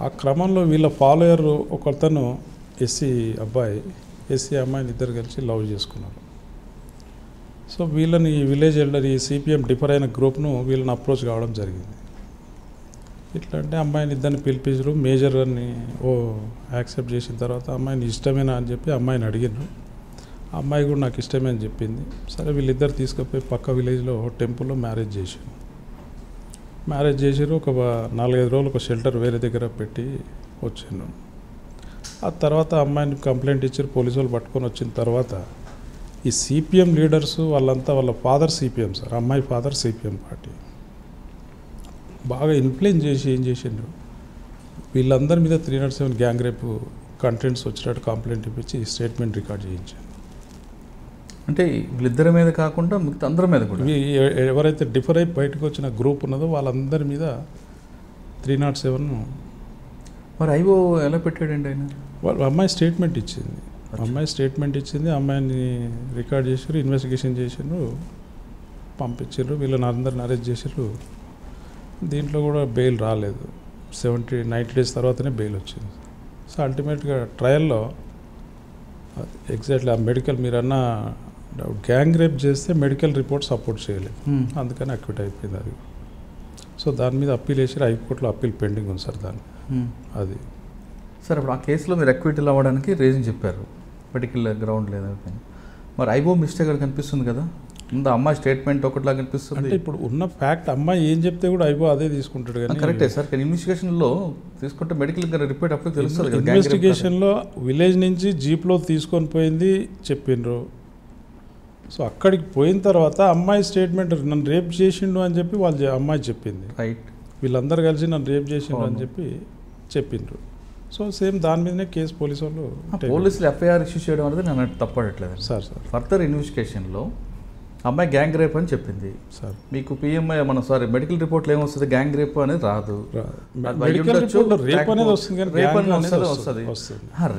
ఆ క్రమంలో వీళ్ళ ఫాలోయర్ ఒకతను ఎస్సీ అమ్మాయిని ఇద్దరు కలిసి లవ్ చేసుకున్నారు. సో వీళ్ళని విలేజ్ ఎల్డర్, ఈ సిపిఎం డిఫర్ అయిన గ్రూప్ను వీళ్ళని అప్రోచ్ కావడం జరిగింది. ఇట్లా అంటే అమ్మాయిని ఇద్దరిని పిలిపించారు. మేజర్ అని యాక్సెప్ట్ చేసిన తర్వాత అమ్మాయిని ఇష్టమేనా అని చెప్పి అమ్మాయిని అడిగినారు. అమ్మాయి కూడా నాకు ఇష్టమే అని చెప్పింది. సరే వీళ్ళిద్దరు తీసుకుపోయి పక్క విలేజ్లో టెంపుల్లో మ్యారేజ్ చేసారు. ఒక 4-5 రోజులు ఒక షెల్టర్ వేరే దగ్గర పెట్టి వచ్చాను. ఆ తర్వాత అమ్మాయిని కంప్లైంట్ ఇచ్చారు, పోలీసు వాళ్ళు పట్టుకొని వచ్చిన తర్వాత ఈ సిపిఎం లీడర్స్ వాళ్ళంతా, వాళ్ళ ఫాదర్ సిపిఎం సార్, అమ్మాయి ఫాదర్ సిపిఎం పార్టీ, బాగా ఇన్ఫ్లుయెన్స్ చేసి ఏం చేసిండ్రు, వీళ్ళందరి మీద 307 గ్యాంగ్ రేపు కంటెంట్స్ వచ్చినట్టు కంప్లైంట్ ఇప్పించి స్టేట్మెంట్ రికార్డ్ చేయించాను. అంటే వీళ్ళిద్దరి మీద కాకుండా మిగతా అందరి మీద కూడా, ఎవరైతే డిఫర్ అయి బయటకు వచ్చిన గ్రూప్ ఉన్నదో వాళ్ళందరి మీద 307. మరి ఐఓ ఎలా పెట్టాడండి ఆయన? వాళ్ళ అమ్మాయి స్టేట్మెంట్ ఇచ్చింది. అమ్మాయిని రికార్డ్ చేసారు, ఇన్వెస్టిగేషన్ చేసారు, పంపించారు. వీళ్ళని అందరిని అరెస్ట్ చేసారు. దీంట్లో కూడా బెయిల్ రాలేదు. 90 days తర్వాతనే బెయిల్ వచ్చింది. సో అల్టిమేట్గా ట్రయల్లో ఎగ్జాక్ట్లీ ఆ మెడికల్, మీరన్న గ్యాంగ్ రేప్ చేస్తే మెడికల్ రిపోర్ట్ సపోర్ట్ చేయలేదు, అందుకని అక్విట్ అయిపోయింది అది. సో దాని మీద అప్పీల్ వేసి హైకోర్టులో అప్పీల్ పెండింగ్ ఉంది సార్ దాన్ని. అది సార్ ఇప్పుడు ఆ కేసులో మీరు అక్విటల్ అవ్వడానికి రీజన్ చెప్పారు, మెడికల్ గ్రౌండ్ లేదా. మరి ఐఓ మిస్టేక్ అక్కడ కనిపిస్తుంది కదా, ముందు అమ్మాయి స్టేట్మెంట్ ఒకటిలా కనిపిస్తుంది. అంటే ఇప్పుడు ఉన్న ఫ్యాక్ట్ అమ్మాయి ఏం చెప్తే కూడా ఐఓ అదే తీసుకుంటాడు. కానీ కరెక్టే సార్, కానీ ఇన్వెస్టిగేషన్లో తీసుకుంటే మెడికల్ రిపోర్ట్ అప్పుడు తెలుస్తుంది. ఇన్వెస్టిగేషన్లో విలేజ్ నుంచి జీప్లో తీసుకొని పోయింది చెప్పిండ్రు. సో అక్కడికి పోయిన తర్వాత అమ్మాయి స్టేట్మెంట్, నన్ను రేప్ చేసిండు అని చెప్పి అమ్మాయి చెప్పింది. రైట్, వీళ్ళందరూ కలిసి నన్ను రేప్ చేసిండు అని చెప్పి చెప్పిండ్రు. సో సేమ్ దాని మీదనే కేసు పోలీసులు ఎఫ్ఐఆర్ ఇష్యూ చేయడం అనేది నేను తప్పడట్లేదు సార్. ఫర్దర్ ఇన్వెస్టిగేషన్లో అమ్మాయి గ్యాంగ్ రేప్ అని చెప్పింది సార్. మీకు పిఎంఐ మెడికల్ రిపోర్ట్లో ఏమొస్తుంది, గ్యాంగ్ రేప్ అనేది రాదు. రేప్ అనేది వస్తుంది,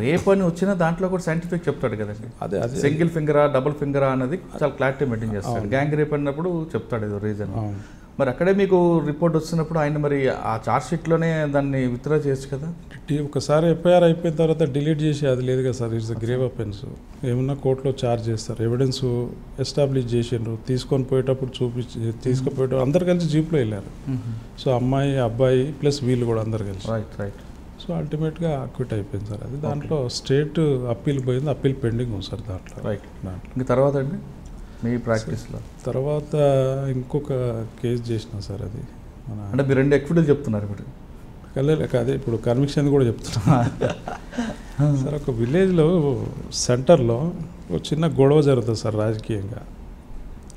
రేప్ అని వచ్చిన దాంట్లో కూడా సైంటిఫిక్ చెప్తాడు కదండి. అదే సింగిల్ ఫింగరా డబుల్ ఫింగరా అనేది చాలా క్లారిటీ మెయింటైన్ చేస్తాడు. గ్యాంగ్ రేప్ అన్నప్పుడు చెప్తాడు ఏదో రీజన్. మరి అక్కడే మీకు రిపోర్ట్ వస్తున్నప్పుడు ఆయన మరి ఆ ఛార్జ్ షీట్లోనే దాన్ని విత్డ్రా చేయొచ్చు కదా. ఒకసారి ఎఫ్ఐఆర్ అయిపోయిన తర్వాత డిలీట్ చేసి అది లేదు కదా సార్. It's grave offence. ఏమన్నా కోర్టులో ఛార్జ్ చేస్తారు, ఎవిడెన్స్ ఎస్టాబ్లిష్ చేసిండ్రు, తీసుకొని పోయేటప్పుడు తీసుకుపోయేటప్పుడు అందరు కలిసి జీప్లో వెళ్ళారు. సో అమ్మాయి అబ్బాయి ప్లస్ వీళ్ళు కూడా అందరు కలిసి. రైట్. సో అల్టిమేట్గా అక్విట్ అయిపోయింది సార్. అది దాంట్లో స్టేట్ అప్పీల్ పోయింది, అప్పీల్ పెండింగ్ ఉంది సార్ దాంట్లో. రైట్. ఇంకా తర్వాత అండి మీ ప్రాక్టీస్లో తర్వాత ఇంకొక కేసు చేసిన సార్. అది అంటే మీరు 2 ఎక్విటల్ చెప్తున్నారు ఇప్పుడు. అదే ఇప్పుడు కన్విక్షన్ కూడా చెప్తున్నా సార్. ఒక విలేజ్లో సెంటర్లో ఒక చిన్న గొడవ జరుగుతుంది సార్ రాజకీయంగా.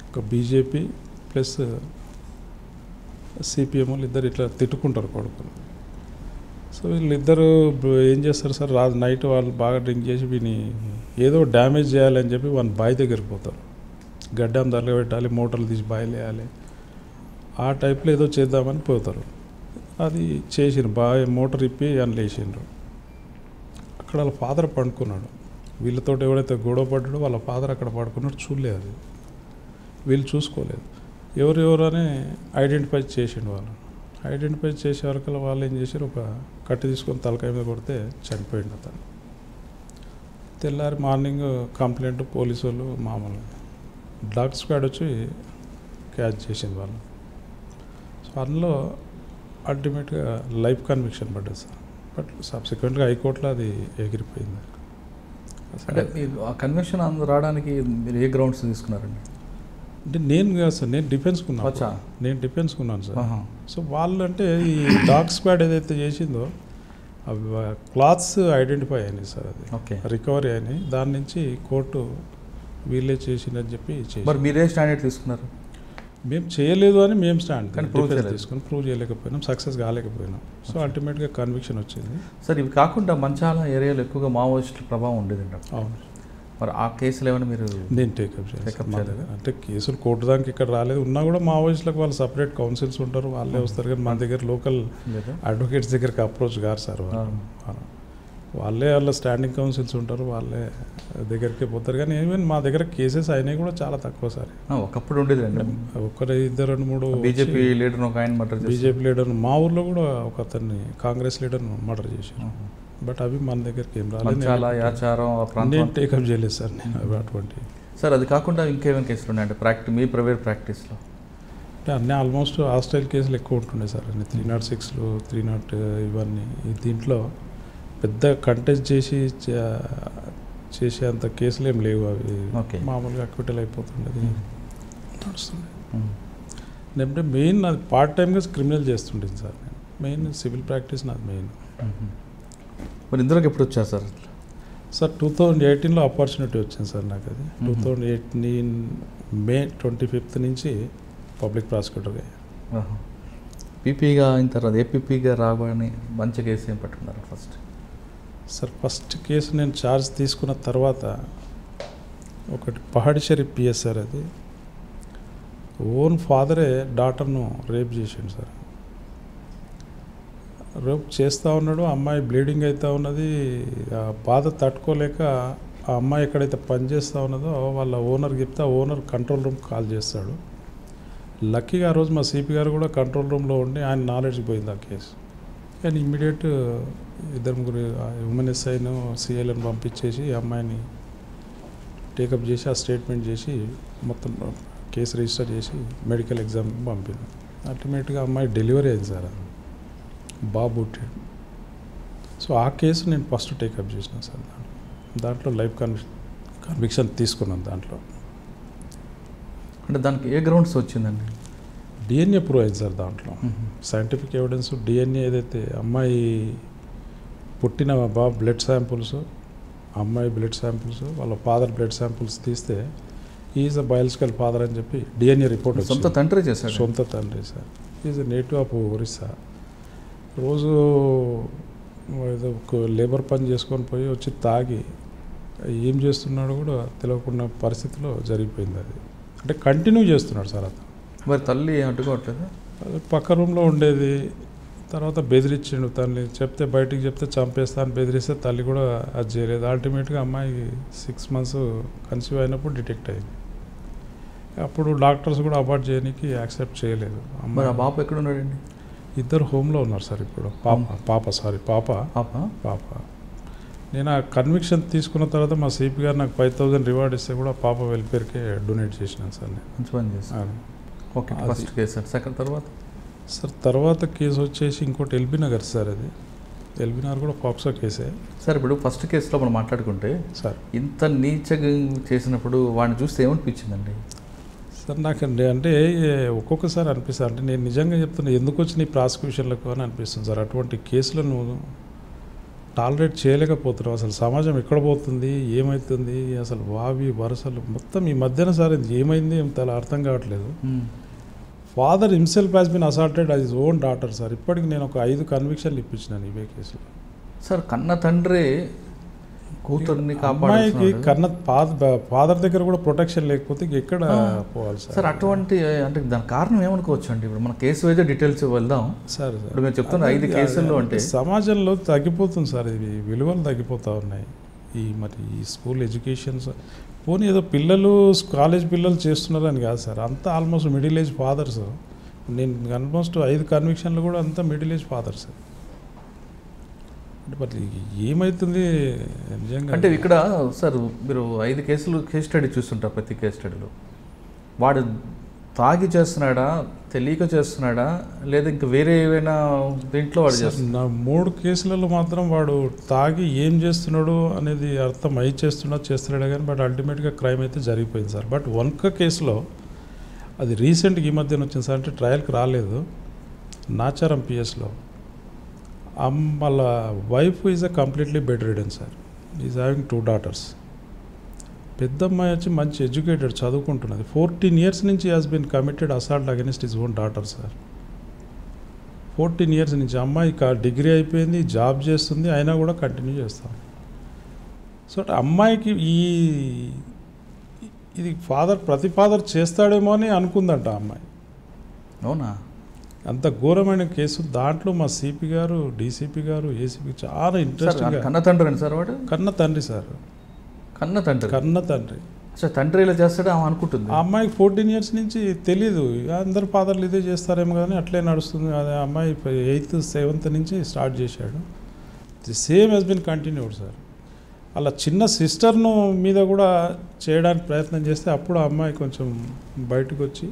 ఒక బీజేపీ ప్లస్ సిపిఎం వాళ్ళు ఇద్దరు ఇట్లా తిట్టుకుంటారు కొడుకులు. సో వీళ్ళిద్దరూ ఏం చేస్తారు సార్, నైట్ వాళ్ళు బాగా డ్రింక్ చేసి వీని ఏదో డ్యామేజ్ చేయాలని చెప్పి వాళ్ళ బావి దగ్గరికి పోతారు. గడ్డం తరగబెట్టాలి, మోటార్లు తీసి బాయిలు వేయాలి, ఆ టైప్లో ఏదో చేద్దామని పోతారు. అది చేసిండ్రు, బాగా మోటార్ ఇప్పి అని లేచిండ్రు. అక్కడ వాళ్ళ ఫాదర్ పడుకున్నాడు. వీళ్ళతో ఎవరైతే గొడవ పడ్డాడో వాళ్ళ ఫాదర్ అక్కడ పడుకున్నాడు. చూడలేదు అది, వీళ్ళు చూసుకోలేదు. ఎవరెవరు అని ఐడెంటిఫై చేసిండు వాళ్ళు. ఐడెంటిఫై చేసే వరకు వాళ్ళు ఏం చేశారు, ఒక కట్టి తీసుకొని తలకాయ మీద కొడితే చనిపోయిండు అతను. తెల్లారి మార్నింగ్ కంప్లైంట్ పోలీసు వాళ్ళు మామూలు డాగ్ స్క్వాడ్ వచ్చి క్యాచ్ చేసింది వాళ్ళు. సో అందులో అల్టిమేట్గా లైఫ్ కన్విక్షన్ పడ్డది సార్. బట్ సబ్సిక్వెంట్గా హైకోర్టులో అది ఎగిరిపోయింది. అంటే ఆ కన్వెన్షన్ అందులో రావడానికి మీరు ఏ గ్రౌండ్స్ తీసుకున్నారండి? అంటే నేను కాదు సార్, నేను డిఫెన్స్ కున్నాను సార్. సో వాళ్ళు అంటే ఈ డాగ్ స్క్వాడ్ ఏదైతే చేసిందో అవి క్లాత్స్ ఐడెంటిఫై అయినాయి సార్, అది ఓకే రికవరీ అయినాయి. దాని నుంచి కోర్టు వీళ్ళే చేసిందని చెప్పి మరి మీరే స్టాండర్డ్ తీసుకున్నారు? మేము చేయలేదు అని మేము స్టాండ్ తీసుకొని ప్రూవ్ చేయలేకపోయినాం, సక్సెస్ కాలేకపోయినాం. సో అల్టిమేట్గా కన్విక్షన్ వచ్చింది సార్. ఇవి కాకుండా మంచాల ఏరియాలో ఎక్కువగా మావోయిస్టుల ప్రభావం ఉండేదండి. అవును. మరి ఆ కేసులు ఏమైనా మీరు? నేను టేకప్ చేయలేదు. అంటే కేసులు కోర్టు దానికి ఇక్కడ రాలేదు. ఉన్నా కూడా మావోయిస్టులకు వాళ్ళు సపరేట్ కౌన్సిల్స్ ఉంటారు, వాళ్ళే వస్తారు. కానీ మన దగ్గర లోకల్ అడ్వకేట్స్ దగ్గరికి అప్రోచ్ కారు సార్. వాళ్ళే వాళ్ళ స్టాండింగ్ కౌన్సిల్స్ ఉంటారు, వాళ్ళే దగ్గరికి పోతారు. కానీ ఈవెన్ మా దగ్గర కేసెస్ అయినాయి కూడా చాలా తక్కువ సార్. ఒకప్పుడు ఉండేది ఒకరు ఇద్దరు 2-3 బీజేపీ లీడర్ ఒక ఆయన మర్డర్, బీజేపీ లీడర్ మా ఊర్లో కూడా ఒక అతన్ని కాంగ్రెస్ లీడర్ను మర్డర్ చేశారు. బట్ అవి మన దగ్గరికి ఏం రాలేదు, నేను టేకప్ చేయలేదు సార్ నేను అటువంటి. సార్ అది కాకుండా ఇంకేమైనా కేసులు ఉన్నాయంటే మీ ప్రైవేట్ ప్రాక్టీస్లో? అంటే అన్నీ ఆల్మోస్ట్ హాస్టైల్ కేసులు ఎక్కువ ఉంటుండే సార్. అన్ని 306లు 30 ఇవన్నీ. దీంట్లో పెద్ద కంటెస్ట్ చేసేంత కేసులు ఏం లేవు. అవి మామూలుగా అక్విటల్ అయిపోతుండేది, నడుస్తుండే. లేదంటే మెయిన్ నాది పార్ట్ టైమ్గా క్రిమినల్ చేస్తుండేది సార్. నేను మెయిన్ సివిల్ ప్రాక్టీస్ నాది మెయిన్. మరి ఇందులోకి ఎప్పుడు వచ్చారు సార్? సార్ 2018లో ఆపర్చునిటీ వచ్చింది సార్ నాకు. అది 2018 మే 25 నుంచి పబ్లిక్ ప్రాసిక్యూటర్గా అయ్యాను. పీపీగా అయిన తర్వాత ఏపీపీగా రాబోయని మంచి కేసు ఏం పట్టుకున్నారు ఫస్ట్? సార్ ఫస్ట్ కేసు నేను ఛార్జ్ తీసుకున్న తర్వాత ఒకటి పహాడి షరీఫ్ పిఎస్ సార్. అది ఓన్ ఫాదరే డాటర్ను రేప్ చేసిండు సార్. రేప్ చేస్తూ ఉన్నాడు, అమ్మాయి బ్లీడింగ్ అవుతూ ఉన్నది. ఆ బాధ తట్టుకోలేక ఆ అమ్మాయి ఎక్కడైతే పనిచేస్తూ ఉన్నదో వాళ్ళ ఓనర్ చెప్తే ఆ ఓనర్ కంట్రోల్ రూమ్ కాల్ చేస్తాడు. లక్కీగా ఆ రోజు మా సిపి గారు కూడా కంట్రోల్ రూమ్లో ఉండి ఆయన నాలెడ్జ్ పోయింది ఆ కేసు. కానీ ఇమ్మీడియట్ 2-3 ఉమెన్ ఎస్ఐను సిఐలను పంపించేసి అమ్మాయిని టేకప్ చేసి ఆ స్టేట్మెంట్ చేసి మొత్తం కేసు రిజిస్టర్ చేసి మెడికల్ ఎగ్జామ్ పంపింది. అల్టిమేట్గా అమ్మాయి డెలివరీ అయింది సార్, బాబు పుట్టాడు. సో ఆ కేసు నేను ఫస్ట్ టేకప్ చేసిన సార్. దాంట్లో లైఫ్ కన్విక్షన్ తీసుకున్నాను. దాంట్లో అంటే దానికి ఏ గ్రౌండ్స్ వచ్చిందండి? డిఎన్ఏ ప్రూవ్ అయింది సార్. దాంట్లో సైంటిఫిక్ ఎవిడెన్స్ డిఎన్ఏ ఏదైతే అమ్మాయి పుట్టిన బాబు బ్లడ్ శాంపుల్స్, అమ్మాయి బ్లడ్ శాంపుల్స్, వాళ్ళ ఫాదర్ బ్లడ్ శాంపుల్స్ తీస్తే ఈజ్ అ బయాలజికల్ ఫాదర్ అని చెప్పి డిఎన్ఏ రిపోర్ట్ వచ్చింది. సొంత తండ్రి చేశారు? సొంత తండ్రి sir. Is a native of Orissa. రోజు ఏదో లేబర్ పని చేసుకొని పోయి వచ్చి తాగి ఏం చేస్తున్నాడో కూడా తెలియకుండా పరిస్థితిలో జరిగిపోయింది. అది అంటే కంటిన్యూ చేస్తున్నాడు సార్ అతను. మరి తల్లి అడ్డుకోవట్లేదు? పక్క రూమ్లో ఉండేది. తర్వాత బెదిరించిండు తల్లి, చెప్తే బయటికి చెప్తే చంపేస్తా అని బెదిరిస్తే తల్లి కూడా అది చేయలేదు. అల్టిమేట్గా అమ్మాయికి 6 months కన్సీవ్ అయినప్పుడు డిటెక్ట్ అయింది. అప్పుడు డాక్టర్స్ కూడా అబార్ట్ చేయడానికి యాక్సెప్ట్ చేయలేదు. మరి ఆ బాబు ఎక్కడ ఉన్నాడండి? ఇద్దరు హోమ్లో ఉన్నారు సార్ ఇప్పుడు. పాప. నేను ఆ కన్విక్షన్ తీసుకున్న తర్వాత మా సిపి గారు నాకు 5,000 రివార్డ్ ఇస్తే కూడా పాప వెల్ఫేర్కే డొనేట్ చేసినాను సార్ నేను. మంచి పని చేశాను. Okay, first case sir. Second తర్వాత సార్ తర్వాత కేసు వచ్చేసి ఇంకోటి ఎల్బీ నగర్ సార్. అది ఎల్బీ నగర్ కూడా పాక్సో కేసే సార్. ఇప్పుడు ఫస్ట్ కేసులో మనం మాట్లాడుకుంటే సార్ ఇంత నీచగా చేసినప్పుడు వాడిని చూస్తే ఏమనిపించిందండి సార్? నాకు అంటే ఒక్కొక్కసారి అనిపిస్తుంది, అంటే నేను నిజంగా చెప్తున్నా ఎందుకు వచ్చిన ఈ ప్రాసిక్యూషన్లకు అని అనిపిస్తుంది సార్. అటువంటి కేసులను టాలరేట్ చేయలేకపోతున్నాం. అసలు సమాజం ఎక్కడ పోతుంది, ఏమవుతుంది, అసలు వావి వరుసలు మొత్తం ఈ మధ్యన సార్ ఏమైంది ఏం అర్థం కావట్లేదు. Father himself has been assaulted as his own daughter sir. ఇప్పటికి నేను ఒక 5 కన్విక్షన్లు ఇప్పించినాను ఇవే కేసులో. సార్ కన్న తండ్రి కూతుర్ని అమ్మాయికి కాపాడుతున్నాడు. కన్న ఫాదర్ దగ్గర కూడా ప్రొటెక్షన్ లేకపోతే ఎక్కడ పోవాలి సార్? సార్ అటువంటి అంటే దాని కారణం ఏమనుకోవచ్చు అండి? ఇప్పుడు మన కేసు వైజ్ డీటెయిల్స్ వెళ్దాం. సార్ ఇప్పుడు మీరు చెప్తున్న 5 కేసుల్లో అంటే సమాజంలో తగ్గిపోతుంది సార్, ఇవి విలువలు తగ్గిపోతూ ఉన్నాయి. మరి ఈ స్కూల్ ఎడ్యుకేషన్స్ పోనీ ఏదో పిల్లలు కాలేజ్ పిల్లలు చేస్తున్నారని కాదు సార్, అంతా ఆల్మోస్ట్ మిడిల్ ఏజ్ ఫాదర్స్. నేను ఆల్మోస్ట్ 5 కన్విక్షన్లు కూడా అంతా మిడిల్ ఏజ్ ఫాదర్స్. అంటే మరి ఏమవుతుంది నిజంగా అంటే ఇక్కడ సార్ మీరు 5 కేసులు కేస్ స్టడీ చూస్తుంటారు. ప్రతి కేస్ స్టడీలో వాడు తాగి చేస్తున్నాడా, తెలియక చేస్తున్నాడా, లేదా ఇంకా వేరే ఏమైనా దీంట్లో వాడు చేస్తున్నాడు? నా 3 కేసులలో మాత్రం వాడు తాగి ఏం చేస్తున్నాడు అనేది అర్థం అయి చేస్తున్నాడు కానీ బట్ అల్టిమేట్గా క్రైమ్ అయితే జరిగిపోయింది సార్. బట్ ఒక్క కేసులో అది రీసెంట్గా ఈ మధ్యన వచ్చింది సార్, అంటే ట్రయల్కి రాలేదు, నాచారం పిఎస్లో. వాళ్ళ wife is a completely bedridden sir. Is having 2 daughters. పెద్ద అమ్మాయి వచ్చి మంచి ఎడ్యుకేటెడ్, చదువుకుంటున్నది. 14 years నుంచి has been committed assault against his own daughter sir. 14 years నుంచి అమ్మాయి డిగ్రీ అయిపోయింది, జాబ్ చేస్తుంది, అయినా కూడా కంటిన్యూ చేస్తాం. సో అమ్మాయికి ఇది ప్రతి ఫాదర్ చేస్తాడేమో అని అనుకుందంట అమ్మాయి. అవునా? అంత ఘోరమైన కేసు. దాంట్లో మా సిపి గారు, డీసీపీ గారు, ఏసీపీ చాలా ఇంట్రెస్టింగ్. కన్న తండ్రి అండి సార్ వాడు? కన్న తండ్రి సార్. కన్న తండ్రి సార్. తండ్రి ఇలా చేస్తాడే ఆమె అనుకుంటుంది. ఆ అమ్మాయికి 14 years నుంచి తెలీదు. అందరు ఫాదర్లు ఇదే చేస్తారేమో కానీ అట్లే నడుస్తుంది. అదే అమ్మాయి 8th 7th నుంచి స్టార్ట్ చేశాడు. The same he's been continued sir. అలా చిన్న సిస్టర్ను మీద కూడా చేయడానికి ప్రయత్నం చేస్తే అప్పుడు ఆ అమ్మాయి కొంచెం బయటకు వచ్చి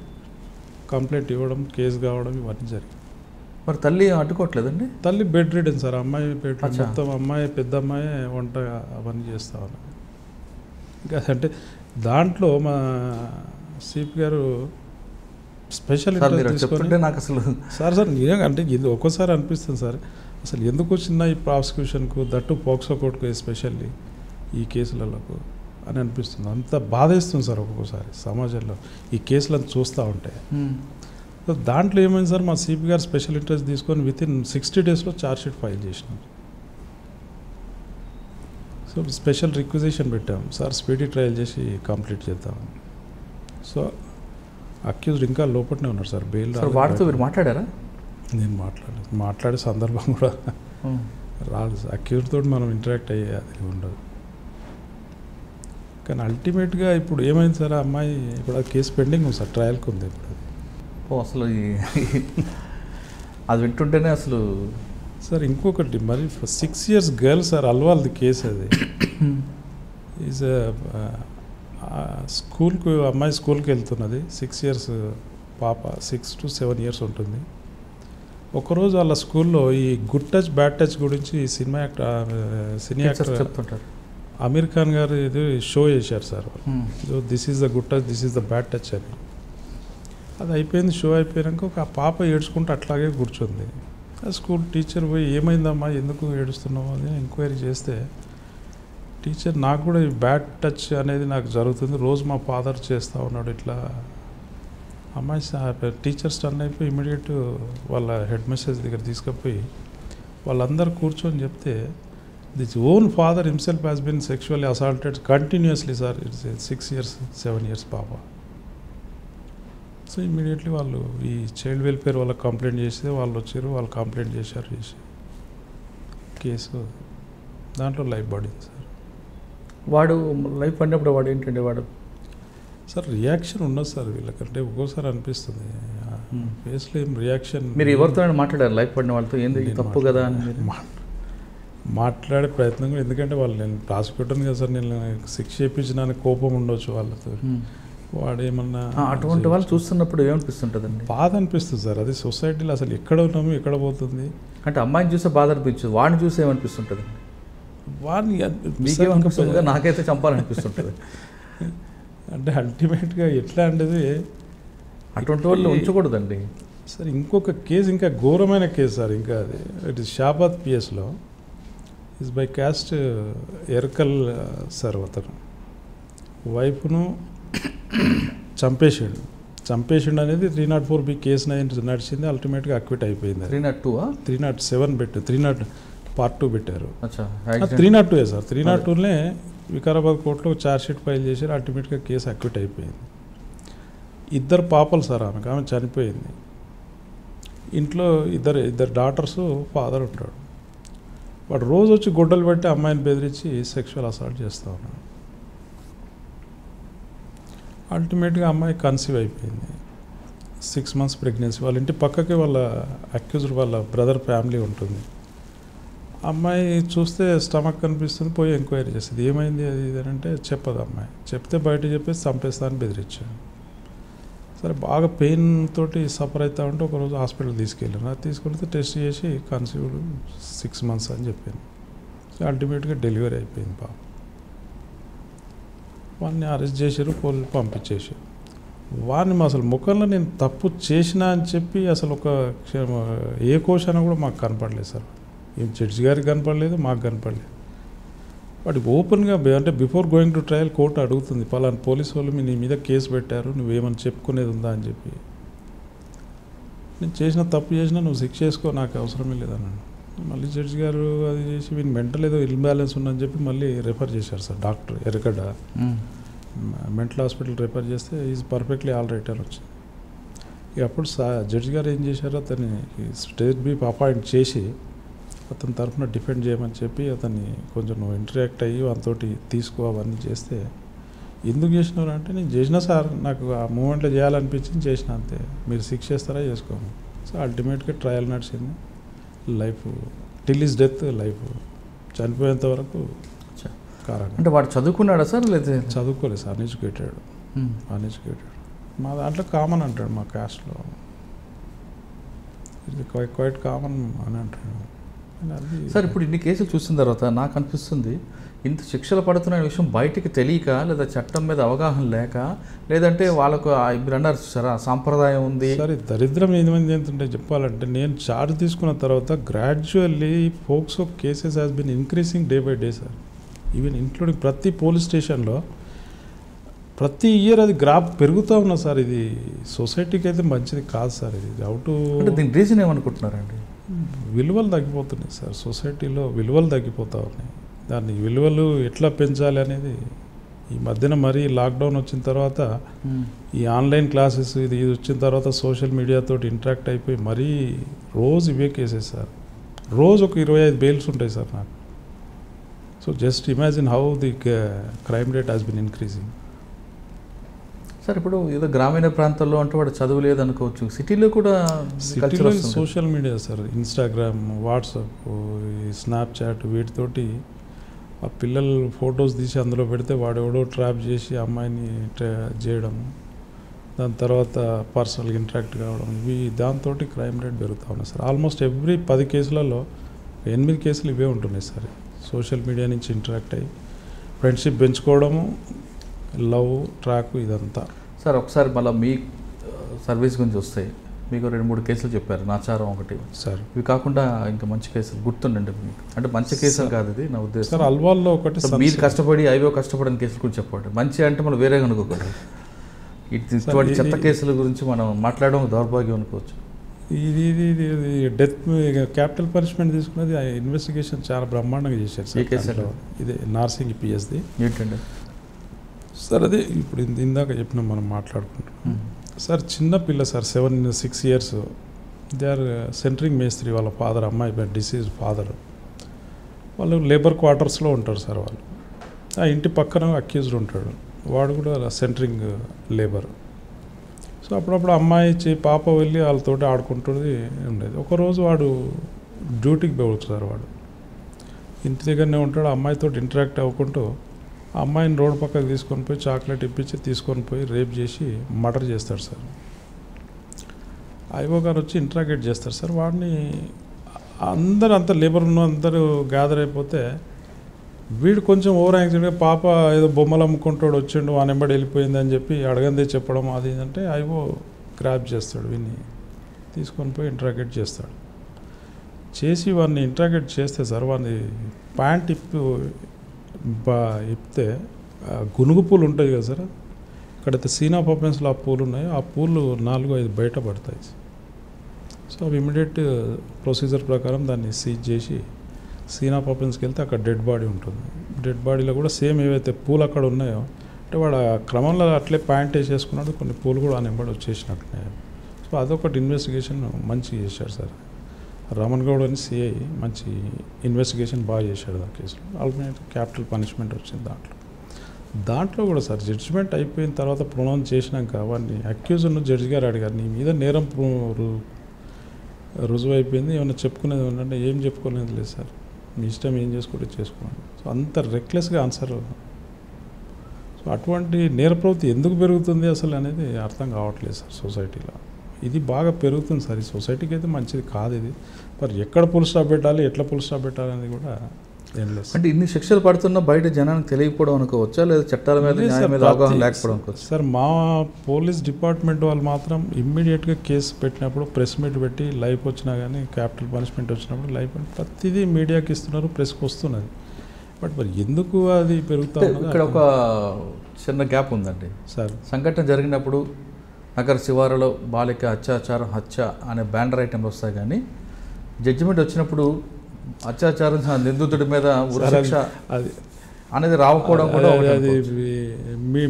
కంప్లైంట్ ఇవ్వడం, కేసు కావడం ఇవన్నీ జరిగింది. మరి తల్లి అడ్డుకోవట్లేదండి? తల్లి బెడ్ రిడెన్ సార్. అమ్మాయి బెడ్ మొత్తం అమ్మాయి, పెద్ద అమ్మాయి వంట అవన్నీ చేస్తా ఉన్నారు. ఇంకా అంటే దాంట్లో మా సిపి గారు స్పెషల్ ఇంట్రెస్ట్ తీసుకొని నాకు అసలు సార్ నిజంగా అంటే ఇది ఒక్కోసారి అనిపిస్తుంది సార్, అసలు ఎందుకు వచ్చిందా ఈ ప్రాసిక్యూషన్కు, దట్టు పోక్సో కోర్టుకు ఎస్పెషల్లీ ఈ కేసులకు అని అనిపిస్తుంది. అంత బాధేస్తుంది సార్ ఒక్కొక్కసారి సమాజంలో ఈ కేసులను చూస్తూ ఉంటే. సో దాంట్లో ఏమైంది సార్, మా సిపి గారు స్పెషల్ ఇంట్రెస్ట్ తీసుకొని వితిన్ 60 days ఛార్జ్షీట్ ఫైల్ చేసినాం. సో స్పెషల్ రిక్వజిషన్ పెట్టాం సార్, స్పీడీ ట్రయల్ చేసి కంప్లీట్ చేద్దామని. సో అక్యూజ్డ్ ఇంకా లోపలనే ఉన్నారు సార్, బెయిల్. వాడితో మీరు మాట్లాడారా? నేను మాట్లాడే సందర్భం కూడా రాదు సార్. అక్యూజ్డ్ తోటి మనం ఇంటరాక్ట్ అయ్యే అది ఉండదు. కానీ అల్టిమేట్గా ఇప్పుడు ఏమైంది సార్, ఆ అమ్మాయి ఇప్పుడు ఆ కేసు పెండింగ్ ఉంది సార్, ట్రయల్కి ఉంది ఇప్పుడు. అసలు అది వింటుంటేనే అసలు సార్ ఇంకొకటి మరి 6 years గర్ల్ సార్, అల్వాల్ది కేసు అది. ఈజ్ స్కూల్కి అమ్మాయి స్కూల్కి వెళ్తున్నది, 6 years పాప, 6 to 7 years ఉంటుంది. ఒకరోజు వాళ్ళ స్కూల్లో ఈ గుడ్ టచ్ బ్యాడ్ టచ్ గురించి సినీ యాక్టర్ చెప్తుంటారు. అమీర్ ఖాన్ గారు ఇది షో చేశారు sir. This is the good touch, this is the bad touch అని. అది అయిపోయింది, షో అయిపోయాక ఒక పాప ఏడ్చుకుంటూ అట్లాగే కూర్చుంది. స్కూల్ టీచర్ పోయి ఏమైందమ్మా, ఎందుకు ఏడుస్తున్నావు అని ఎంక్వైరీ చేస్తే టీచర్ నాకు కూడా ఈ బ్యాడ్ టచ్ అనేది నాకు జరుగుతుంది, రోజు మా ఫాదర్ చేస్తూ ఉన్నాడు ఇట్లా. అమ్మాయి టీచర్ స్టన్ అయిపోయి ఇమీడియట్ వాళ్ళ హెడ్ మిస్ట్రెస్ దగ్గర తీసుకుపోయి వాళ్ళందరూ కూర్చొని చెప్తే this own father himself has been sexually assaulted continuously sir. It's 6 years 7 years పాప. సో ఇమీడియట్లీ వాళ్ళు ఈ చైల్డ్ వెల్ఫేర్ వాళ్ళకి కంప్లైంట్ చేస్తే వాళ్ళు వచ్చారు, వాళ్ళు కంప్లైంట్ చేసి కేసు దాంట్లో లైఫ్ పడింది సార్. వాడు లైఫ్ పడినప్పుడు వాడు ఏంటంటే వాడు సార్ రియాక్షన్ ఉండదు సార్ వీళ్ళకంటే. ఒక్కోసారి అనిపిస్తుంది ఫేస్లో ఏం రియాక్షన్. మీరు ఎవరితో మాట్లాడారు లైఫ్ పడిన వాళ్ళతో? ఏంది తప్పు కదా అని మాట్లాడే ప్రయత్నం కూడా, ఎందుకంటే వాళ్ళు నేను ప్రాసిక్యూటర్ని కదా సార్, నేను శిక్ష చేయించడానికి కోపం ఉండొచ్చు వాళ్ళతో. వాడు ఏమన్నా అటువంటి వాళ్ళు చూస్తున్నప్పుడు ఏమనిపిస్తుంటుందండి? బాధ అనిపిస్తుంది సార్. అది సొసైటీలో అసలు ఎక్కడ ఉన్నాము, ఎక్కడ పోతుంది. అంటే అమ్మాయిని చూసే బాధ అనిపించదు, వాడిని చూసి ఏమనిపిస్తుంటుంది? వాడిని నాకైతే చంపాలనిపిస్తుంటుంది. అంటే అల్టిమేట్గా ఎట్లా అంటే అటువంటి వాళ్ళు ఉంచకూడదండి సార్. ఇంకొక కేసు, ఇంకా ఘోరమైన కేసు సార్, ఇంకా అది ఇట్ ఇస్ షాబాద్ పిఎస్లో. ఇస్ బై క్యాస్ట్ ఎర్కల్ సార్. అతను వైఫ్ను చంపేసాడు. చంపేసిండు అనేది 304B కేసు నడిచింది, అల్టిమేట్గా అక్విట్ అయిపోయింది. 302 307 పెట్టు, 302 Part 2 పెట్టారు. 302 సార్, 302నే వికారాబాద్ కోర్టులో ఛార్జ్షీట్ ఫైల్ చేశారు, అల్టిమేట్గా కేసు అక్విట్ అయిపోయింది. 2 పాపలు సార్ ఆమె చనిపోయింది. ఇంట్లో ఇద్దరు డాటర్స్, ఫాదర్ ఉంటాడు. వాడు రోజు వచ్చి గుడ్డలు పెట్టి అమ్మాయిని బెదిరించి సెక్షువల్ అసాల్ట్ చేస్తూ ఉన్నాడు. అల్టిమేట్గా అమ్మాయి కన్సీవ్ అయిపోయింది. 6 months ప్రెగ్నెన్సీ. వాళ్ళ ఇంటి పక్కకే వాళ్ళ అక్యూజ్డ్ వాళ్ళ బ్రదర్ ఫ్యామిలీ ఉంటుంది. అమ్మాయి చూస్తే స్టమక్ కనిపిస్తుంది, పోయి ఎంక్వైరీ చేస్తుంది, ఏమైంది అది ఇది అంటే చెప్పదు అమ్మాయి. చెప్తే బయట చెప్పేసి చంపేస్తానని బెదిరించాను. సరే, బాగా పెయిన్ తోటి సఫర్ అవుతా ఉంటే ఒకరోజు హాస్పిటల్ తీసుకెళ్ళాను. అది తీసుకెళ్తే టెస్ట్ చేసి కన్సీవ్డ్ 6 months అని చెప్పాను. సో అల్టిమేట్గా డెలివరీ అయిపోయింది పాప. వాడిని అరెస్ట్ చేశారు, పోలీసులు పంపించేసారు. వాడిని అసలు ముఖంలో నేను తప్పు చేసినా అని చెప్పి అసలు ఏ కోశాన కూడా మాకు కనపడలేదు సార్. ఏం జడ్జి గారికి కనపడలేదు, మాకు కనపడలేదు. వాడి ఓపెన్గా అంటే before going to trial court అడుగుతుంది, పలానా పోలీసు వాళ్ళు నీ మీద కేసు పెట్టారు, నువ్వేమని చెప్పుకునేది ఉందా అని చెప్పి. నేను చేసిన తప్పు చేసినా నువ్వు శిక్ష చేసుకో, నాకు అవసరమే లేదన్నాను. మళ్ళీ జడ్జి గారు అది చేసి వీని మెంటల్ ఏదో ఇన్బ్యాలెన్స్ ఉందని చెప్పి మళ్ళీ రెఫర్ చేశారు సార్. డాక్టర్ ఎర్రగడ్డ మెంటల్ హాస్పిటల్ రెఫర్ చేస్తే ఈజ్ పర్ఫెక్ట్లీ ఆల్ రైట్ అని వచ్చింది. ఇక అప్పుడు జడ్జి గారు ఏం చేశారో అతన్ని స్టేట్ బీప్ అపాయింట్ చేసి అతని తరఫున డిఫెండ్ చేయమని చెప్పి అతన్ని కొంచెం నువ్వు ఇంటరాక్ట్ అయ్యి అంతోటి తీసుకో అవన్నీ చేస్తే, ఎందుకు చేసినారు అంటే, నేను చేసినా సార్, నాకు ఆ మూమెంట్లో చేయాలనిపించింది, చేసిన అంతే, మీరు శిక్ష చేస్తారా చేసుకోము. సో అల్టిమేట్గా ట్రయల్ నడిచింది. Life till his death, life చనిపోయేంత వరకు కారణం. అంటే వాడు చదువుకున్నాడా సార్ లేదా? చదువుకోలేదు సార్, అన్ఎడ్యుకేటెడ్. మా దాంట్లో కామన్ అంటాడు, మా కాస్ట్లో ఇది క్వైట్ కామన్ అని అంటాడు సార్. ఇప్పుడు ఇన్ని కేసులు చూసిన తర్వాత నాకు అనిపిస్తుంది, ఇంత శిక్షలు పడుతున్న విషయం బయటికి తెలియక, లేదా చట్టం మీద అవగాహన లేక, లేదంటే వాళ్ళకు మీరు అన్నారు సార్ సాంప్రదాయం ఉంది. సరే, దరిద్రం ఏమైంది ఏంటంటే చెప్పాలంటే, నేను చార్జ్ తీసుకున్న తర్వాత gradually POCSO cases has been increasing day by day sir. Even including ప్రతి పోలీస్ స్టేషన్లో ప్రతి ఇయర్ అది గ్రాఫ్ పెరుగుతూ ఉన్నా సార్. ఇది సొసైటీకి అయితే మంచిది కాదు సార్. ఇది దీని రీజన్ ఏమనుకుంటున్నారండి? విలువలు తగ్గిపోతున్నాయి సార్, సొసైటీలో విలువలు తగ్గిపోతూ ఉన్నాయి. దాన్ని విలువలు ఎట్లా పెంచాలి అనేది ఈ మధ్యన మరీ లాక్డౌన్ వచ్చిన తర్వాత, ఈ ఆన్లైన్ క్లాసెస్ ఇది వచ్చిన తర్వాత సోషల్ మీడియాతో ఇంటరాక్ట్ అయిపోయి మరీ రోజు ఇవే కేసెస్ సార్. రోజు ఒక 25 బెయిల్స్ ఉంటాయి సార్ నాకు. So just imagine how the crime rate has been increasing. Sir, ఇప్పుడు ఏదో గ్రామీణ ప్రాంతాల్లో అంటే వాడు చదువు లేదనుకోవచ్చు, సిటీలో కూడా social media sir, Instagram, WhatsApp, Snapchat, వీటితోటి ఆ పిల్లలు ఫొటోస్ తీసి అందులో పెడితే వాడెవడో ట్రాప్ చేసి అమ్మాయిని చేయడం, దాని తర్వాత పర్సనల్గా ఇంటరాక్ట్ కావడం, ఇవి దాంతో క్రైమ్ రేట్ పెరుగుతూ ఉన్నాయి సార్. ఆల్మోస్ట్ ఎవ్రీ 10 కేసులలో 8 కేసులు ఇవే ఉంటున్నాయి సార్. సోషల్ మీడియా నుంచి ఇంటరాక్ట్ అయ్యి ఫ్రెండ్షిప్ పెంచుకోవడము, లవ్ ట్రాక్, ఇదంతా. సార్ ఒకసారి మళ్ళీ మీ సర్వీస్ గురించి వస్తాయి. మీకు 2-3 కేసులు చెప్పారు, నాచారం ఒకటి సార్. ఇవి కాకుండా ఇంకా మంచి కేసులు గుర్తుండండి మీకు, అంటే మంచి కేసులు కాదు ఇది నా ఉద్దేశం సార్. అల్వాల్లో ఒకటి మీరు కష్టపడి అయ్యో కష్టపడిన కేసులు కూడా చెప్పండి. మంచి అంటే మనం వేరే అనుకోకూడదు. ఇటువంటి చెత్త కేసుల గురించి మనం మాట్లాడడం దౌర్భాగ్యం అనుకోవచ్చు. ఇది డెత్ క్యాపిటల్ పనిష్మెంట్ తీసుకున్నది ఇన్వెస్టిగేషన్ చాలా బ్రహ్మాండంగా చేశారు సార్. ఈ కేసులో ఇదే నార్సింగ్ పిఎస్ది ఏంటండి సార్? అదే ఇప్పుడు ఇందాక చెప్పినాం మనం మాట్లాడుకుంటున్నాం సార్. చిన్న పిల్ల sir, 6 years. They are centering మేస్త్రి. వాళ్ళ ఫాదర్, అమ్మాయి డిసీజ్ ఫాదర్, వాళ్ళు లేబర్ క్వార్టర్స్లో ఉంటారు సార్. వాళ్ళు ఆ ఇంటి పక్కన అక్యూజ్డ్ ఉంటాడు, వాడు కూడా సెంటరింగ్ లేబర్. సో అప్పుడప్పుడు అమ్మాయి పాప వెళ్ళి వాళ్ళతోటి ఆడుకుంటుంది ఉండేది. ఒకరోజు వాడు డ్యూటీకి పోవచ్చు సార్. వాడు ఇంటి దగ్గరనే ఉంటాడు, అమ్మాయితో ఇంటరాక్ట్ అవ్వకుంటూ ఆ అమ్మాయిని రోడ్డు పక్కకు తీసుకొని పోయి చాక్లెట్ ఇప్పించి తీసుకొని పోయి రేప్ చేసి మర్డర్ చేస్తాడు సార్. ఐఓ గారు వచ్చి ఇంటరాగేట్ చేస్తారు సార్. వాడిని అంతా లేబర్ ఉన్న అందరూ గ్యాదర్ అయిపోతే వీడు కొంచెం ఓవర్ యాక్సిడెంట్గా పాప ఏదో బొమ్మలు అమ్ముకుంటాడు వచ్చిండు, ఆ నెంబర్ వెళ్ళిపోయింది అని చెప్పి అడగందే చెప్పడం, అది ఏంటంటే ఐఓ గ్రాప్ చేస్తాడు, వీడిని తీసుకొని పోయి ఇంటరాగేట్ చేస్తాడు. చేసి వాడిని ఇంటరాగేట్ చేస్తే సార్, వాడిని ప్యాంట్ ఇప్పితే గునుగు పూలు ఉంటాయి కదా సార్, ఎక్కడైతే సీనా పర్ఫార్మెన్స్లో ఆ పూలు ఉన్నాయో ఆ పూలు 4-5 బయట పడతాయి. సో అవి ఇమీడియట్ ప్రొసీజర్ ప్రకారం దాన్ని సీజ్ చేసి సీనా పర్ఫార్మెన్స్కి వెళ్తే అక్కడ డెడ్ బాడీ ఉంటుంది. డెడ్ బాడీలో కూడా సేమ్ ఏవైతే పూలు అక్కడ ఉన్నాయో అంటే వాడు ఆ క్రమంలో అట్లే ప్యాంట్ వేసేసుకున్నాడు, కొన్ని పూలు కూడా ఆ నెంబడి వచ్చేసినట్టున్నాయి. సో అదొకటి ఇన్వెస్టిగేషన్ మంచిగా చేశాడు సార్. రమణ్ గౌడ్ అని సిఐ మంచి ఇన్వెస్టిగేషన్ బాగా చేశాడు ఆ కేసులో. ఆల్మోస్ట్ క్యాపిటల్ పనిష్మెంట్ వచ్చింది దాంట్లో కూడా సార్ జడ్జిమెంట్ అయిపోయిన తర్వాత ప్రొనౌన్స్ చేసినాక వాడిని అక్యూజ్ను జడ్జి గారు అడిగారు, నీ మీద నేరం రుజువు అయిపోయింది, ఏమైనా చెప్పుకునేది ఏమంటే ఏం చెప్పుకోలేదు లేదు సార్, మీ ఇష్టం ఏం చేసుకుంటే చేసుకోండి. సో అంత రెక్లెస్గా ఆన్సర్. సో అటువంటి నేర ప్రవృత్తి ఎందుకు పెరుగుతుంది అసలు అనేది అర్థం కావట్లేదు సార్ సొసైటీలో. ఇది బాగా పెరుగుతుంది సార్. ఈ సొసైటీకి అయితే మంచిది కాదు ఇది. మరి ఎక్కడ పుల్ స్టాప్ పెట్టాలి, ఎట్లా పుల్ స్టాప్ పెట్టాలి అనేది కూడా ఏం లేదు. అంటే ఇన్ని శిక్షలు పడుతున్నా బయట జనానికి తెలియకపోవడం అనుకోవచ్చా, లేదా చట్టాల మీద న్యాయం మీద అవగాహన లేకపోవడం అనుకోవచ్చు? సార్ మా పోలీస్ డిపార్ట్మెంట్ వాళ్ళు మాత్రం ఇమ్మీడియట్గా కేసు పెట్టినప్పుడు ప్రెస్ మీట్ పెట్టి లైవ్ వచ్చినా కానీ క్యాపిటల్ పనిష్మెంట్ వచ్చినప్పుడు లైవ్ ప్రతిదీ మీడియాకి ఇస్తున్నారు, ప్రెస్కి వస్తున్నది. బట్ మరి ఎందుకు అది పెరుగుతా ఉన్నది? ఇక్కడ ఒక చిన్న గ్యాప్ ఉందండి సార్. సంఘటన జరిగినప్పుడు నగర శివారులో బాలిక అత్యాచారం హత్య అనే బ్యానర్ ఐటెంలు వస్తాయి, కానీ జడ్జిమెంట్ వచ్చినప్పుడు అత్యాచారం నిందితుడి మీద ఉరిశిక్ష అది అనేది రాకపోవడం కూడా అది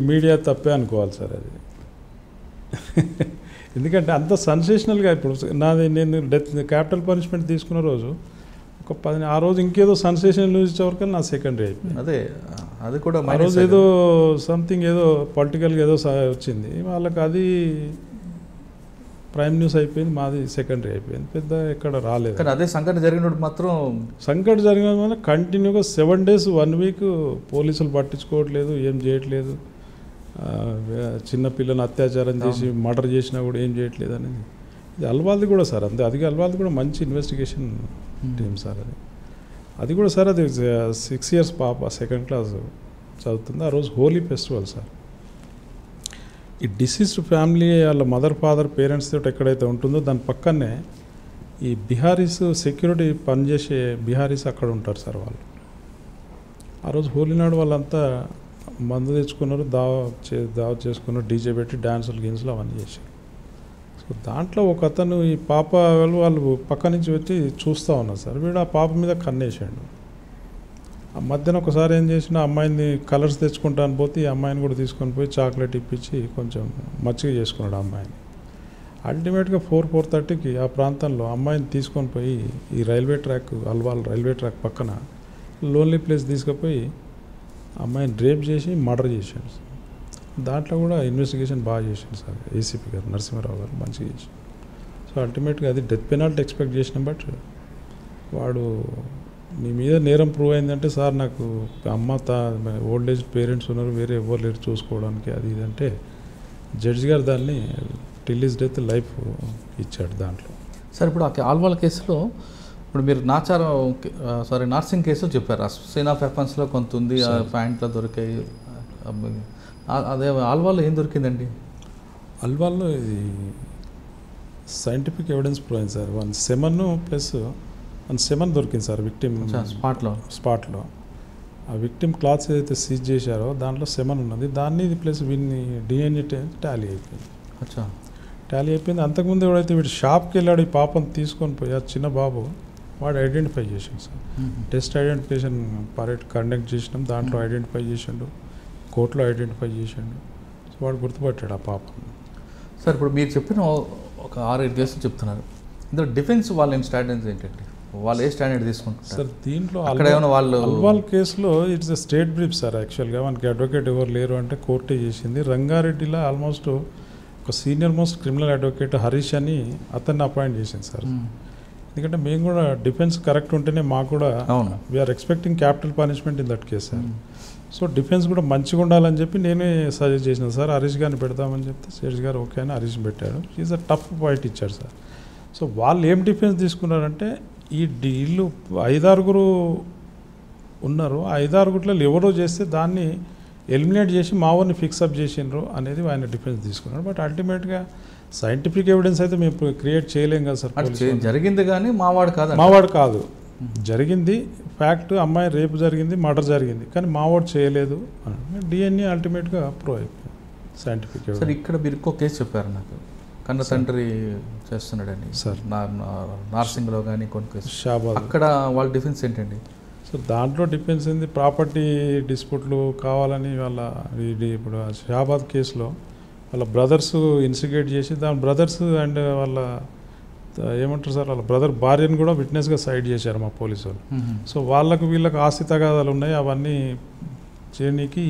మీడియా తప్పే అనుకోవాలి సార్ అది. ఎందుకంటే అంత సెన్సేషనల్గా ఇప్పుడు నేను క్యాపిటల్ పనిష్మెంట్ తీసుకున్న రోజు ఒక 10 ఆ రోజు ఇంకేదో సెన్సేషన్ న్యూస్ ఇచ్చేవరకు నా సెకండరీ అయిపోయింది. అదే అది కూడా ఆ రోజు ఏదో సంథింగ్ ఏదో పొలిటికల్గా ఏదో వచ్చింది వాళ్ళకి, అది ప్రైమ్ న్యూస్ అయిపోయింది, మాది సెకండరీ అయిపోయింది, పెద్ద ఎక్కడ రాలేదు. కానీ అదే సంఘటన జరిగినప్పుడు మాత్రం సంఘటన జరిగిన కంటిన్యూగా 7 days 1 week పోలీసులు పట్టించుకోవట్లేదు, ఏం చేయట్లేదు. చిన్నపిల్లని అత్యాచారం చేసి మర్డర్ చేసినా కూడా ఏం చేయట్లేదు అనేది. ఇది అల్వాల్ది కూడా సార్ అంతే. అది అల్వాల్ది కూడా మంచి ఇన్వెస్టిగేషన్ టీమ్ సార్. అది కూడా సార్ అది 6 years పాప 2nd class చదువుతుంది. ఆ రోజు హోలీ ఫెస్టివల్ సార్. ఈ డిసీజ్డ్ ఫ్యామిలీ వాళ్ళ మదర్ ఫాదర్ పేరెంట్స్ తోటి ఎక్కడైతే ఉంటుందో దాని పక్కనే ఈ బిహారీస్ సెక్యూరిటీ పనిచేసే బిహారీస్ అక్కడ ఉంటారు సార్. వాళ్ళు ఆ రోజు హోలీ నాడు వాళ్ళంతా మందు తెచ్చుకున్నారు, దావ చేసుకున్నారు, డీజే పెట్టి డ్యాన్సులు గిన్సులు అవన్నీ చేశారు. సో దాంట్లో ఒక అతను ఈ పాప వాళ్ళు పక్క నుంచి వచ్చి చూస్తూ ఉన్నారు సార్. వీడు ఆ పాప మీద కన్నేసాడు. ఆ మధ్యన ఒకసారి ఏం చేసిన అమ్మాయిని కలర్స్ తెచ్చుకుంటాను పోతే ఈ అమ్మాయిని కూడా తీసుకొని పోయి చాక్లెట్ ఇప్పించి కొంచెం మచ్చిగా చేసుకున్నాడు ఆ అమ్మాయిని. అల్టిమేట్గా 4:30కి ఆ ప్రాంతంలో అమ్మాయిని తీసుకొని పోయి ఈ railway track Alwal railway track పక్కన లోన్లీ ప్లేస్ తీసుకుపోయి అమ్మాయిని రేప్ చేసి మర్డర్ చేశాడు. దాంట్లో కూడా ఇన్వెస్టిగేషన్ బాగా చేశాడు సార్ ఏసీపీ గారు నరసింహారావు గారు, మంచిగా చేశాడు. సో అల్టిమేట్గా అది డెత్ పెనాల్టీ ఎక్స్పెక్ట్ చేసినాం. బట్ వాడు మీ మీద నేరం ప్రూవ్ అయిందంటే సార్ నాకు అమ్మ ఓల్డ్ ఏజ్ పేరెంట్స్ ఉన్నారు, వేరే ఎవరు లేరు చూసుకోవడానికి, అది ఇదంటే జడ్జి గారు దాన్ని టిల్ హిస్ డెత్ లైఫ్ ఇచ్చాడు దాంట్లో. సార్ ఇప్పుడు ఆ ఆల్వాల్ కేసులో ఇప్పుడు మీరు నార్సింగ్ కేసులో చెప్పారు, సీన్ ఆఫ్ వెపన్స్లో కొంత ఉంది, ప్యాంట్లో దొరికాయి. అదే ఆల్వాల్లో ఏం దొరికిందండి? అల్వాల్లో ఇది సైంటిఫిక్ ఎవిడెన్స్ ప్రూవ్ అయింది సార్. 1 సెమన్ ప్లస్ 1 సెమన్ దొరికింది సార్ విక్టిమ్ స్పాట్లో. ఆ విక్టిమ్ క్లాత్స్ ఏదైతే సీజ్ చేశారో దాంట్లో సెమన్ ఉన్నది, దాన్ని ప్లస్ వీడిని డిఎన్ఏ టాలీ అయిపోయింది. టాలీ అయిపోయింది. అంతకుముందు ఎవడైతే వీడు షాప్కి వెళ్ళాడు ఈ పాపను తీసుకొని పోయి, ఆ చిన్న బాబు వాడు ఐడెంటిఫై చేసాడు సార్. టెస్ట్ ఐడెంటిఫికేషన్ కండక్ట్ చేసినాం, దాంట్లో ఐడెంటిఫై చేసిండు, కోర్టులో ఐడెంటిఫై చేసిండు. సో వాడు గుర్తుపట్టాడు ఆ పాపను. సార్ ఇప్పుడు మీరు చెప్పిన ఒక 6-7 కేసులు చెప్తున్నారు, ఇందులో డిఫెన్స్ వాళ్ళ స్ట్రాటజీ ఏంటండి? వాళ్ళు ఏ స్టాండర్డ్ తీసుకుంటారు సార్? దీంట్లో అల్వాల్ కేసులో it's a state brief sir. యాక్చువల్గా మనకి అడ్వకేట్ ఎవరు లేరు అంటే కోర్టే చేసింది. రంగారెడ్డిలో ఆల్మోస్ట్ ఒక senior most criminal advocate Harish అని అతన్ని అపాయింట్ చేసింది సార్. ఎందుకంటే మేము కూడా డిఫెన్స్ కరెక్ట్ ఉంటేనే మాకు కూడా we're expecting capital punishment in that case sir. So defence కూడా మంచిగా ఉండాలని చెప్పి నేనే సజెస్ట్ చేసిన సార్. హరీష్ గారిని పెడతామని చెప్తే జడ్జి గారు ఓకే అని హరీష్ పెట్టాడు. ఈజ్ అ టఫ్ ఫైట్ ఇచ్చాడు సార్. సో వాళ్ళు ఏం డిఫెన్స్ తీసుకున్నారంటే ఈ వీళ్ళు 5-6 ఉన్నారు, ఆ 5-6 ఎవరో చేస్తే దాన్ని ఎలిమినేట్ చేసి మావోని ఫిక్సప్ చేసిండ్రు అనేది ఆయన డిఫెన్స్ తీసుకున్నాడు. బట్ అల్టిమేట్గా సైంటిఫిక్ ఎవిడెన్స్ అయితే మేము క్రియేట్ చేయలేం కదా సార్. జరిగింది కానీ మావాడు కాదు జరిగింది ఫ్యాక్ట్, అమ్మాయి రేపు జరిగింది, మర్డర్ జరిగింది, కానీ మావాడు చేయలేదు. డిఎన్ఏ అల్టిమేట్గా ప్రూవ్ అయిపోయింది. సైంటిఫిక్ సార్ ఇక్కడ మీరు ఇంకో కేసు చెప్పారు నాకు, కన్న తండ్రి చేస్తున్నాడని సార్. నార్సింగ్లో కానీ కొన్ని కేసు, షాబాద్. అక్కడ వాళ్ళ డిఫెన్స్ ఏంటండి? సో దాంట్లో డిపెండ్స్ ఏంది, ప్రాపర్టీ డిస్ప్యూట్లు కావాలని వాళ్ళ ఇప్పుడు షాబాద్ కేసులో వాళ్ళ బ్రదర్స్ ఇన్సిగేట్ చేసి దాని బ్రదర్స్ అండ్ వాళ్ళ ఏమంటారు సార్, వాళ్ళ బ్రదర్ భార్యను కూడా విట్నెస్గా సైడ్ చేశారు మా పోలీసు వాళ్ళు. సో వాళ్ళకు వీళ్ళకి ఆస్తి తగాదాలు ఉన్నాయి, అవన్నీ చేయడానికి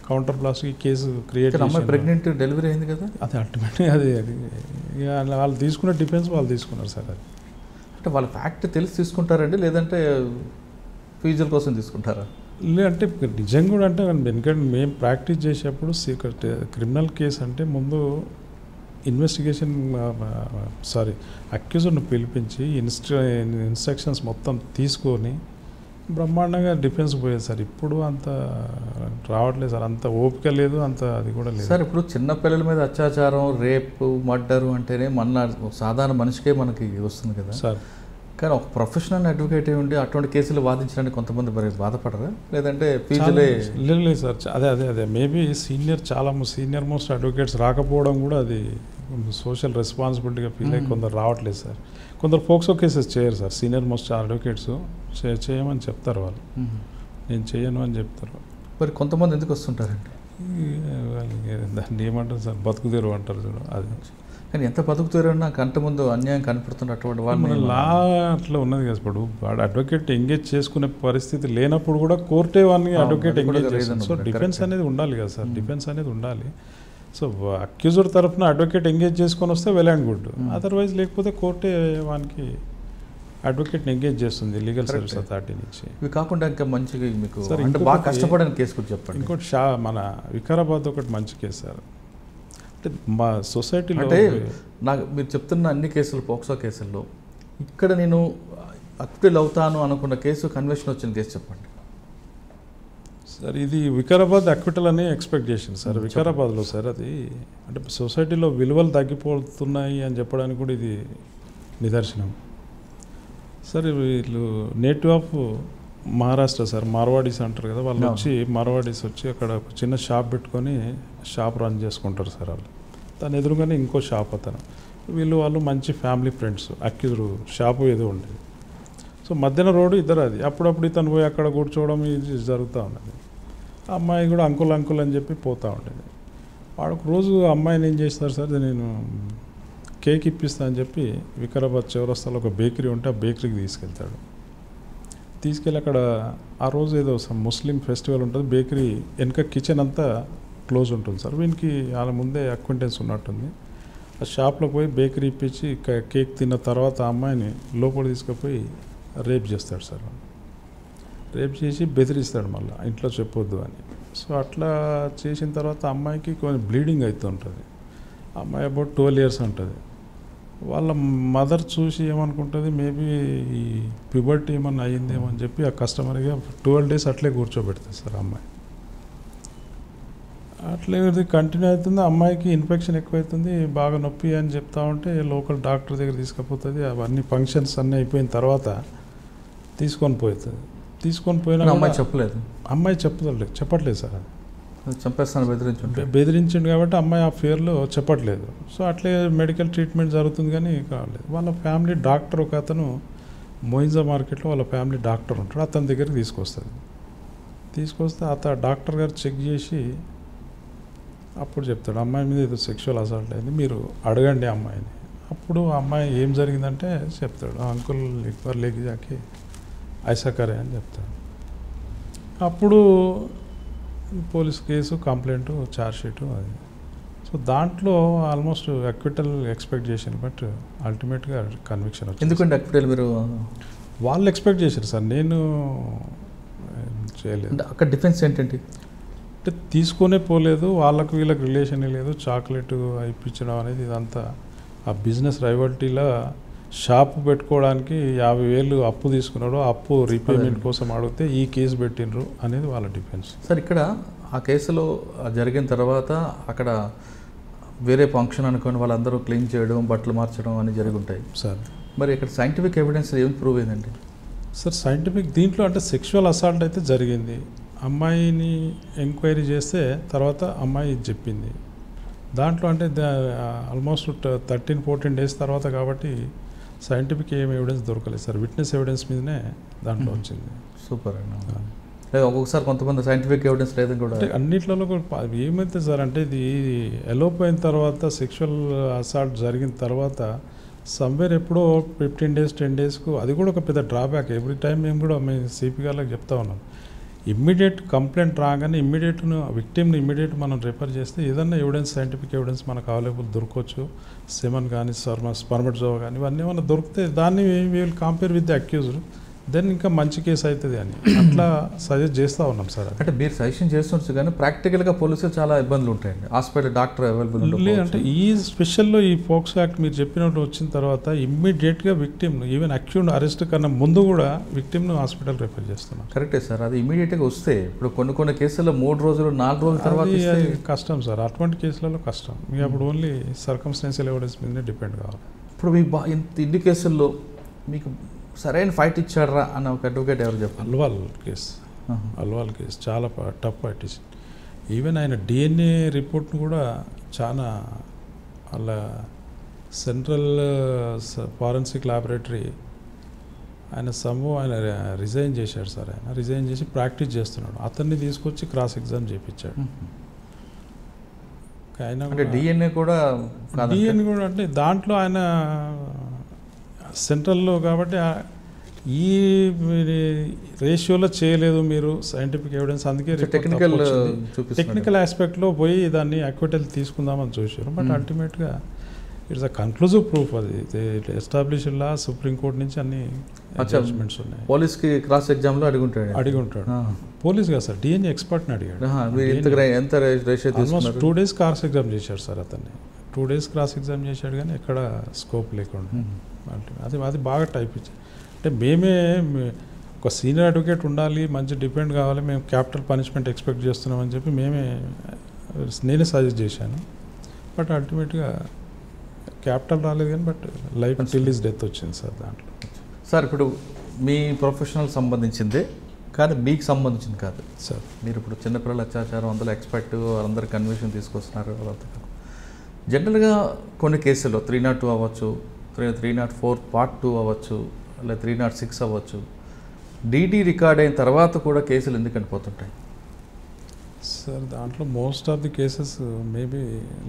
కౌంటర్ బ్లాస్ట్ కేసు క్రియేట్ చేసి ప్రెగ్నెంట్ డెలివరీ అయింది కదా, అది అల్టిమేట్గా అది ఇక వాళ్ళు తీసుకున్న డిఫెన్స్ వాళ్ళు తీసుకున్నారు సార్. అది అంటే వాళ్ళ ఫ్యాక్ట్ తెలిసి తీసుకుంటారండి, లేదంటే ఫీజుల కోసం తీసుకుంటారా? అంటే నిజంగా కూడా అంటే ఎందుకంటే మేము ప్రాక్టీస్ చేసేప్పుడు క్రిమినల్ కేసు అంటే ముందు ఇన్వెస్టిగేషన్ అక్యూజ్డ్ని పిలిపించి ఇన్స్ట్రక్షన్స్ మొత్తం తీసుకొని బ్రహ్మాండంగా డిఫెన్స్ పోయేది సార్. ఇప్పుడు అంత రావట్లేదు సార్, అంత ఓపిక లేదు, అంత అది కూడా లేదు సార్. ఇప్పుడు చిన్న పిల్లల మీద అత్యాచారం, రేపు, మర్డరు అంటేనే మన సాధారణ మనిషికే మనకి వస్తుంది కదా సార్. కానీ ఒక ప్రొఫెషనల్ అడ్వకేట్ ఉండి అటువంటి కేసులు వాదించడానికి కొంతమంది బాధపడరా, లేదంటే ఫీజులే? లేదు సార్, అదే మేబీ చాలా సీనియర్ మోస్ట్ అడ్వకేట్స్ రాకపోవడం కూడా అది సోషల్ రెస్పాన్సిబిలిటీగా ఫీల్ అయ్యి కొందరు రావట్లేదు సార్. కొందరు ఫోక్సో కేసెస్ చేయరు సార్, సీనియర్ మోస్ట్ అడ్వకేట్స్ చేయమని చెప్తారు వాళ్ళు, నేను చేయను అని చెప్తారు. మరి కొంతమంది ఎందుకు వస్తుంటారండి? దాన్ని ఏమంటారు సార్, బతుకుదేరు అంటారు చూడ. అది కానీ ఎంత బతుకుతారన్నా కంట ముందు అన్యాయం కనపడుతున్నటువంటి వాళ్ళు మన లా అట్లా ఉన్నది కదా. ఇప్పుడు వాడు అడ్వకేట్ ఎంగేజ్ చేసుకునే పరిస్థితి లేనప్పుడు కూడా కోర్టే వాడిని అడ్వకేట్ ఎంగేజ్ చేస్తుంది. సో డిఫెన్స్ అనేది ఉండాలి కదా సార్, డిఫెన్స్ అనేది ఉండాలి. సో అక్యూజర్ తరఫున అడ్వకేట్ ఎంగేజ్ చేసుకొని వస్తే వెల్ అండ్ గుడ్, అదర్వైజ్ లేకపోతే కోర్టే వానికి అడ్వకేట్ని ఎంగేజ్ చేస్తుంది లీగల్ సర్వీస్ అథారిటీ నుంచి. ఇవి కాకుండా ఇంకా మంచిగా మీకు అంటే బాగా కష్టపడని కేసు కూడా చెప్పండి. ఇంకోటి మన వికారాబాద్ ఒకటి మంచి కేసు సార్. అంటే మా సొసైటీలో అంటే నాకు మీరు చెప్తున్న అన్ని కేసులు, పోక్సో కేసుల్లో ఇక్కడ నేను అక్విల్ అవుతాను అనుకున్న కేసు, కన్విక్షన్ వచ్చిన కేసు చెప్పండి సార్. ఇది వికారాబాద్ అక్విటల్ అని ఎక్స్పెక్ట్ చేసింది సార్ వికారాబాద్లో సార్. అది అంటే సొసైటీలో విలువలు తగ్గిపోతున్నాయి అని చెప్పడానికి కూడా ఇది నిదర్శనం సార్. వీళ్ళు native of Maharashtra sir, Marwaris అంటారు కదా, వాళ్ళు వచ్చి మార్వాడీస్ వచ్చి అక్కడ ఒక చిన్న షాప్ పెట్టుకొని షాప్ రన్ చేసుకుంటారు సార్. వాళ్ళు దాని ఎదురుగానే ఇంకో షాప్ అతను, వాళ్ళు మంచి ఫ్యామిలీ ఫ్రెండ్స్. అక్యూజ్డ్ షాపు ఏదో ఉండేది. సో మధ్యాహ్న రోడ్డు ఇద్దరు, అది అప్పుడప్పుడు ఇతను పోయి అక్కడ కూర్చోవడం ఇది జరుగుతూ ఉండేది. అమ్మాయి కూడా అంకుల్ అంకుల్ అని చెప్పి పోతూ ఉండేది. వాడు రోజు అమ్మాయిని ఏం చేస్తారు సార్, నేను కేక్ ఇప్పిస్తా అని చెప్పి వికారాబాద్ చౌరస్తాలో ఒక బేకరీ ఉంటే ఆ బేకరీకి తీసుకెళ్తాడు. తీసుకెళ్ళి అక్కడ ఆ రోజు ఏదో ముస్లిం ఫెస్టివల్ ఉంటుంది, బేకరీ వెనక కిచెన్ అంతా క్లోజ్ ఉంటుంది సార్. వీనికి వాళ్ళ ముందే అక్వింటెన్స్ ఉన్నట్టుంది. ఆ షాప్లో పోయి బేకరీ ఇప్పించి కేక్ తిన్న తర్వాత ఆ అమ్మాయిని లోపల తీసుకుపోయి రేప్ చేస్తాడు సార్. రేప్ చేసి బెదిరిస్తాడు మళ్ళీ, ఇంట్లో చెప్పొద్దు అని. సో అట్లా చేసిన తర్వాత అమ్మాయికి కొంచెం బ్లీడింగ్ అవుతుంటుంది. అమ్మాయి అబౌట్ 12 years ఉంటుంది. వాళ్ళ మదర్ చూసి ఏమనుకుంటుంది, మేబీ ఈ ప్యూబర్టీ ఏమన్నా అయ్యిందేమో అని చెప్పి ఆ కస్టమర్గా 12 days అట్లే కూర్చోబెడుతుంది సార్ అమ్మాయి. అట్లే కంటిన్యూ అవుతుంది. అమ్మాయికి ఇన్ఫెక్షన్ ఎక్కువైతుంది, బాగా నొప్పి అని చెప్తా ఉంటే లోకల్ డాక్టర్ దగ్గర తీసుకుపోతుంది. అవన్నీ ఫంక్షన్స్ అన్నీ అయిపోయిన తర్వాత తీసుకొని పోతుంది. తీసుకొని పోయినా అమ్మాయి చెప్పలేదు, అమ్మాయి చెప్పట్లేదు సార్. చంపేస్తాను బెదిరించిండు కాబట్టి అమ్మాయి ఆ ఫేర్లో చెప్పట్లేదు. సో అట్లే మెడికల్ ట్రీట్మెంట్ జరుగుతుంది కానీ కాలేదు. వాళ్ళ ఫ్యామిలీ డాక్టర్ ఒక అతను మోయిజా మార్కెట్లో వాళ్ళ ఫ్యామిలీ డాక్టర్ ఉంటాడు, అతని దగ్గరికి తీసుకొస్తే అతను డాక్టర్ గారు చెక్ చేసి అప్పుడు చెప్తాడు, అమ్మాయి మీద ఏదో సెక్షువల్ అసాల్ట్ అయింది, మీరు అడగండి అమ్మాయిని. అప్పుడు అమ్మాయి ఏం జరిగిందంటే చెప్తాడు, అంకుల్ ఎక్కువ లేకి జాకి ఐసా కరే అని చెప్తాడు. అప్పుడు పోలీస్ కేసు, కంప్లైంట్, ఛార్జ్షీటు అది. సో దాంట్లో ఆల్మోస్ట్ అక్విటల్ ఎక్స్పెక్ట్ చేశాను, బట్ అల్టిమేట్గా కన్విక్షన్ వచ్చింది. ఎందుకంటే అక్విటల్ మీరు వాళ్ళు ఎక్స్పెక్ట్ చేశారు సార్, నేను చేయలేదు. అక్కడ డిఫెన్స్ ఏంటంటే అంటే తీసుకునే పోలేదు, వాళ్ళకు వీళ్ళకి రిలేషనే లేదు, చాక్లెట్ ఇప్పించడం అనేది ఇదంతా ఆ బిజినెస్ రైవల్టీలో షాపు పెట్టుకోవడానికి 50,000 అప్పు తీసుకున్నాడు, అప్పు రీపేమెంట్ కోసం అడిగితే ఈ కేసు పెట్టినరు అనేది వాళ్ళ డిఫెన్స్ సార్. ఇక్కడ ఆ కేసులో జరిగిన తర్వాత అక్కడ వేరే ఫంక్షన్ అనుకోని వాళ్ళందరూ క్లీన్ చేయడం, బట్టలు మార్చడం అని జరిగి ఉంటాయి సార్. మరి ఇక్కడ సైంటిఫిక్ ఎవిడెన్స్ ఏం ప్రూవ్ అయిందండి సార్? సైంటిఫిక్ దీంట్లో అంటే సెక్షువల్ అసాల్ట్ అయితే జరిగింది, అమ్మాయిని ఎంక్వైరీ చేస్తే తర్వాత అమ్మాయి ఇది చెప్పింది. దాంట్లో అంటే ఆల్మోస్ట్ 13-14 డేస్ తర్వాత కాబట్టి సైంటిఫిక్ ఏం ఎవిడెన్స్ దొరకలేదు సార్. విట్నెస్ ఎవిడెన్స్ మీదనే దాంట్లో వచ్చింది. సూపర్ అండి. లేదు ఒక్కొక్కసారి కొంతమంది సైంటిఫిక్ ఎవిడెన్స్ లేదని కూడా అంటే అన్నిట్లలో ఏమైతే సార్ అంటే ఇది ఎలోప్ అయిన తర్వాత సెక్షువల్ అసాల్ట్ జరిగిన తర్వాత సమ్వేర్ ఎప్పుడో 15 డేస్ 10 డేస్కు అది కూడా ఒక పెద్ద డ్రాబ్యాక్. ఎవ్రీ టైం మేము కూడా మేము సిపి గారికి చెప్తా ఉన్నాం, ఇమ్మీడియట్ కంప్లైంట్ రాగానే ఇమ్మీడియట్ విక్టిమ్ని ఇమ్మీడియట్ మనం రిఫర్ చేస్తే ఏదన్నా ఎవిడెన్స్ సైంటిఫిక్ ఎవిడెన్స్ మనకు అవైలబుల్ దొరకవచ్చు. సెమన్ కానీ స్పర్మటోజోవా కానీ ఇవన్నీ ఏమన్నా దొరికితే దాన్ని we will compare with the accused, then ఇంకా మంచి కేసు అవుతుంది అని అట్లా సజెస్ట్ చేస్తూ ఉన్నాం సార్. అంటే మీరు సజెషన్ చేస్తుండొచ్చు కానీ ప్రాక్టికల్గా పోలీసులు చాలా ఇబ్బందులు ఉంటాయండి. హాస్పిటల్ డాక్టర్ అవైలబుల్ అంటే ఈ స్పెషల్లో ఈ ఫోక్సో యాక్ట్ మీరు చెప్పినట్టు వచ్చిన తర్వాత ఇమ్మీడియట్గా విక్టిమ్ను ఈవెన్ అక్యూజ్డ్ అరెస్ట్ కన్నా ముందు కూడా విక్టిమ్ను హాస్పిటల్ రిఫర్ చేస్తున్నాం. కరెక్టే సార్. అది ఇమీడియట్గా వస్తే ఇప్పుడు కొన్ని కేసుల్లో 3 రోజులు 4 రోజుల తర్వాత అది కష్టం సార్. అటువంటి కేసులలో కష్టం. మీకు అప్పుడు ఓన్లీ సర్కమ్స్టాన్షియల్ ఎవిడెన్స్ మీదనే డిపెండ్ కావాలి. ఇప్పుడు మీకు ఇన్ని కేసుల్లో మీకు సరైన ఫైట్ ఇచ్చాడరా అన్న ఒక అడ్వకేట్ ఎవరు చెప్పారు? అల్వాల్ కేసు చాలా టఫ్ ఫైట్ ఇచ్చింది. ఈవెన్ ఆయన డిఎన్ఏ రిపోర్ట్ను కూడా చాలా అలా సెంట్రల్ ఫారెన్సిక్ ల్యాబొరేటరీ ఆయన రిజైన్ చేశాడు సార్. ఆయన రిజైన్ చేసి ప్రాక్టీస్ చేస్తున్నాడు. అతన్ని తీసుకొచ్చి క్రాస్ ఎగ్జామ్ చేయించాడు. ఆయన డిఎన్ఏ కూడా అంటే దాంట్లో ఆయన సెంట్రల్లో కాబట్టి ఈ రేషియోలో చేయలేదు మీరు సైంటిఫిక్ ఎవిడెన్స్, అందుకే టెక్నికల్ ఆస్పెక్ట్లో పోయి దాన్ని అక్విటల్ తీసుకుందామని చూశారు. బట్ అల్టిమేట్గా ఇట్స్ అ కన్క్లూజివ్ ప్రూఫ్. అది ఎస్టాబ్లిష్ లా సుప్రీంకోర్టు నుంచి అన్ని జడ్జ్మెంట్స్ ఉన్నాయి. పోలీస్కి క్రాస్ ఎగ్జామ్లో అడిగుంటాడు పోలీస్ కదా సార్, డిఎన్ఏ ఎక్స్పర్ట్ని అడిగాడు. ఆల్మోస్ట్ 2 days క్రాస్ ఎగ్జామ్ చేశాడు సార్. అతన్ని 2 days క్రాస్ ఎగ్జామ్ చేశాడు కానీ ఎక్కడ స్కోప్ లేకుండా అది బాగా టైప్ ఇచ్చాడు. అంటే మేమే ఒక సీనియర్ అడ్వకేట్ ఉండాలి, మంచి డిపెండ్ కావాలి, మేము క్యాపిటల్ పనిష్మెంట్ ఎక్స్పెక్ట్ చేస్తున్నామని చెప్పి నేనే సజెస్ట్ చేశాను. బట్ అల్టిమేట్గా క్యాపిటల్ రాలేదు కానీ but life till is death వచ్చింది సార్ దాంట్లో. సార్ ఇప్పుడు మీ ప్రొఫెషనల్ సంబంధించిందే కానీ మీకు సంబంధించింది కాదు సార్. మీరు ఇప్పుడు చిన్నపిల్లల అత్యాచారం అందులో ఎక్స్పర్ట్ వాళ్ళందరూ కన్విషన్ తీసుకొస్తున్నారు. వాళ్ళంతా జనరల్గా కొన్ని కేసుల్లో 302 అవ్వచ్చు, 304 Part 2 అవ్వచ్చు, లేదా 306 అవ్వచ్చు, డీడీ రికార్డ్ అయిన తర్వాత కూడా కేసులు ఎందుకు అనిపోతుంటాయి సార్? దాంట్లో most of the cases maybe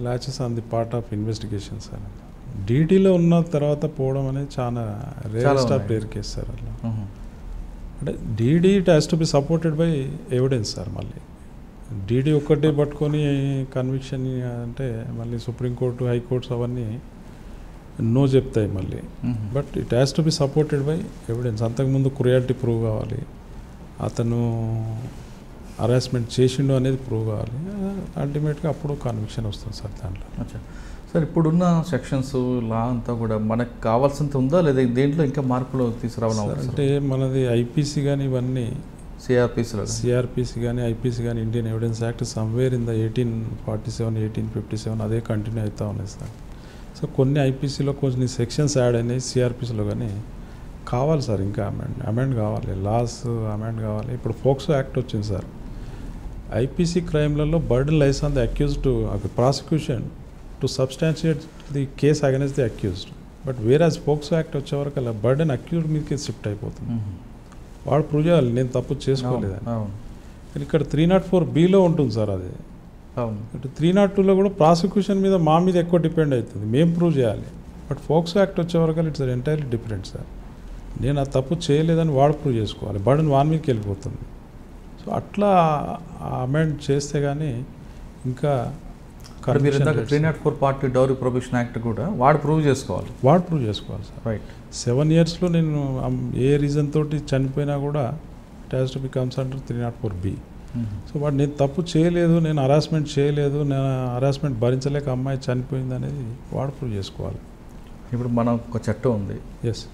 laches on the part of investigation sir. డీడీలో ఉన్న తర్వాత పోవడం అనేది చాలా రేర్ కేసు సార్. అట్లా అంటే DD it has to B supported by evidence sir. మళ్ళీ డీడీ ఒక్కటే పట్టుకొని కన్విక్షన్ అంటే మళ్ళీ సుప్రీంకోర్టు హైకోర్ట్స్ అవన్నీ నో చెప్తాయి మళ్ళీ. But it has to B supported by evidence. అంతకుముందు క్రుయాలిటీ ప్రూవ్ కావాలి, అతను హరాస్మెంట్ చేసిండు అనేది ప్రూవ్ కావాలి. అల్టిమేట్గా అప్పుడు కన్విక్షన్ వస్తుంది సార్ దాంట్లో. సార్ ఇప్పుడున్న సెక్షన్స్ లా అంతా కూడా మనకు కావాల్సినంత ఉందా లేదా దేంట్లో ఇంకా మార్పులు తీసుకురావాలి? అంటే మనది ఐపీసీ కానీ ఇవన్నీ సిఆర్పిసి కానీ ఐపీసీ కానీ Indian evidence act somewhere in the 1847 1857 అదే కంటిన్యూ అవుతూ ఉన్నాయి సార్. సో కొన్ని ఐపీసీలో కొన్ని సెక్షన్స్ యాడ్ అయినాయి, సిఆర్పిసిలో కానీ కావాలి సార్, ఇంకా అమెండ్ కావాలి, లాస్ అమెండ్ కావాలి. ఇప్పుడు ఫోక్సో యాక్ట్ వచ్చింది సార్. ఐపీసీ క్రైమ్లలో burden lies on the accused to prosecution to substantiate the case against the accused. But whereas POCSO act వచ్చే వరకు అలా బర్డెన్ అక్యూజ్డ్ మీదకి షిఫ్ట్ అయిపోతుంది. వాడు ప్రూవ్ చేయాలి నేను తప్పు చేసుకోలేదని. ఇక్కడ 304Bలో ఉంటుంది సార్ అది. ఇటు 302లో కూడా ప్రాసిక్యూషన్ మీద మా మీద ఎక్కువ డిపెండ్ అవుతుంది, మేము ప్రూవ్ చేయాలి. బట్ ఫోక్సో యాక్ట్ వచ్చే వరకు ఇట్స్ ఎంటైర్లీ డిఫరెంట్ సార్. నేను ఆ తప్పు చేయలేదని వాడు ప్రూవ్ చేసుకోవాలి, బర్డెన్ వాని మీదకి వెళ్ళిపోతుంది. సో అట్లా అమెండ్ చేస్తే కానీ ఇంకా 304 Part 2 డౌరీ ప్రొబిషన్ యాక్ట్ కూడా వాడు ప్రూవ్ చేసుకోవాలి సార్. రైట్ 7 yearsలో నేను ఏ రీజన్ తోటి చనిపోయినా కూడా it has to B comes under 304B. So వాడు నేను తప్పు చేయలేదు, నేను హరాస్మెంట్ చేయలేదు, నేను హరాస్మెంట్ భరించలేక అమ్మాయి చనిపోయింది అనేది వాడు ప్రూవ్ చేసుకోవాలి. ఇప్పుడు మన ఒక చట్టం ఉంది, ఎస్,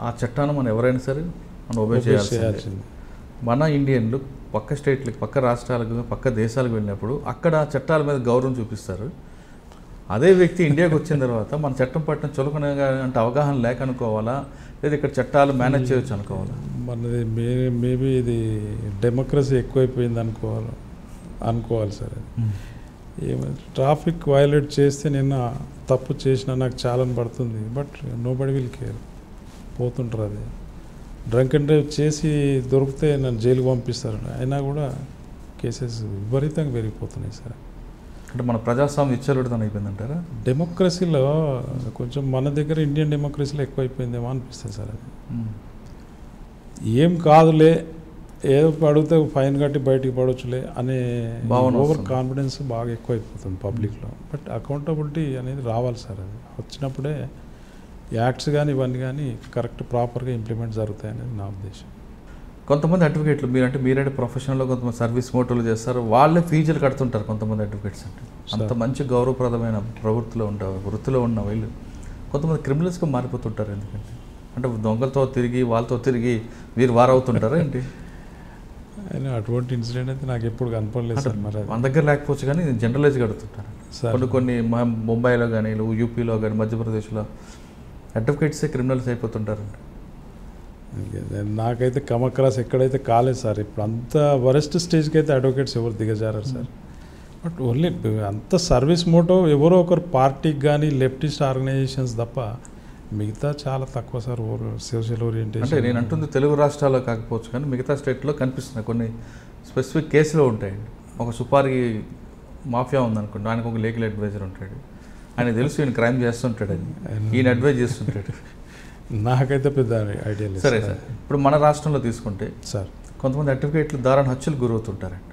ఆ చట్టాన్ని మనం ఎవరైనా సరే మనం ఒబే చేయాల్సింది. మన ఇండియన్లు పక్క స్టేట్లకు, పక్క రాష్ట్రాలకు, పక్క దేశాలకు వెళ్ళినప్పుడు అక్కడ చట్టాల మీద గౌరవం చూపిస్తారు. అదే వ్యక్తి ఇండియాకి వచ్చిన తర్వాత మన చట్టం పట్టిన చులకనగా అంటే అవగాహన లేక అనుకోవాలా, లేదా ఇక్కడ చట్టాలు మేనేజ్ చేయొచ్చు అనుకోవాలా? మనది మేబీ ఇది డెమోక్రసీ ఎక్కువైపోయింది అనుకోవాలి సార్. ట్రాఫిక్ వైలేట్ చేస్తే నిన్న తప్పు చేసినా నాకు చాలా పడుతుంది, బట్ నో బడి విల్ కేర్, పోతుంటారు. అది డ్రంక్ అండ్ డ్రైవ్ చేసి దొరికితే నన్ను జైలుకి పంపిస్తారు, అయినా కూడా కేసెస్ విపరీతంగా పెరిగిపోతున్నాయి సార్. అంటే మన ప్రజాస్వామ్యం విచ్చలవిడితనం అయిపోయిందంటారా? డెమోక్రసీలో కొంచెం మన దగ్గర ఇండియన్ డెమోక్రసీలో ఎక్కువైపోయిందేమో అనిపిస్తుంది సార్. అది ఏం కాదులే, ఏదో అడిగితే ఫైన్ కట్టి బయటికి పడవచ్చులే అనే ఓవర్ కాన్ఫిడెన్స్ బాగా ఎక్కువైపోతుంది పబ్లిక్లో. బట్ అకౌంటబిలిటీ అనేది రావాలి సార్. అది వచ్చినప్పుడే యాక్ట్స్ కానీ ఇవన్నీ కానీ కరెక్ట్ ప్రాపర్గా ఇంప్లిమెంట్ జరుగుతాయి అనేది నా ఉద్దేశం. కొంతమంది అడ్వకేట్లు మీరంటే ప్రొఫెషనల్లో కొంతమంది సర్వీస్ మోటోలు చేస్తారు, వాళ్ళే ఫీజులు కడుతుంటారు కొంతమంది అడ్వకేట్స్. అంటే అంత మంచి గౌరవప్రదమైన వృత్తిలో ఉన్న వీళ్ళు కొంతమంది క్రిమినల్స్గా మారిపోతుంటారు. ఎందుకంటే అంటే దొంగలతో తిరిగి వాళ్ళతో తిరిగి వారవుతుంటారా ఏంటి? అయినా అటువంటి ఇన్సిడెంట్ అయితే నాకు ఎప్పుడు కనపడలేదు సార్. మరి మన దగ్గర లేకపోవచ్చు కానీ జనరలైజ్ కడుతుంటారు. కొన్ని ముంబైలో కానీ యూపీలో కానీ మధ్యప్రదేశ్లో అడ్వకేట్సే క్రిమినల్స్ అయిపోతుంటారండి. నాకైతే కమక్రాస్ ఎక్కడైతే కాలేదు సార్. ఇప్పుడు అంత వరెస్ట్ స్టేజ్కి అయితే అడ్వకేట్స్ ఎవరు దిగజారారు సార్. బట్ ఓన్లీ అంత సర్వీస్ మోటో ఎవరో ఒకరు పార్టీకి కానీ లెఫ్టిస్ట్ ఆర్గనైజేషన్స్ తప్ప మిగతా చాలా తక్కువ సార్. సోషల్ ఓరియంటేషన్ అంటే నేను అంటుంది తెలుగు రాష్ట్రాల్లో కాకపోవచ్చు కానీ మిగతా స్టేట్లో కనిపిస్తున్నాయి. కొన్ని స్పెసిఫిక్ కేసులు ఉంటాయండి. ఒక సుపారీ మాఫియా ఉందనుకోండి, ఆయనకు ఒక లీగల్ అడ్వైజర్ ఉంటాడు, ఆయన తెలుసు ఈయన క్రైమ్ చేస్తుంటాడు అని, ఈయన అడ్వైజ్ చేస్తుంటాడు. నాకైతే పెద్ద ఐడియా లేదు. సరే సార్, ఇప్పుడు మన రాష్ట్రంలో తీసుకుంటే సార్ కొంతమంది అడ్వకేట్లు దారుణ హత్యలు గురవుతుంటారండి.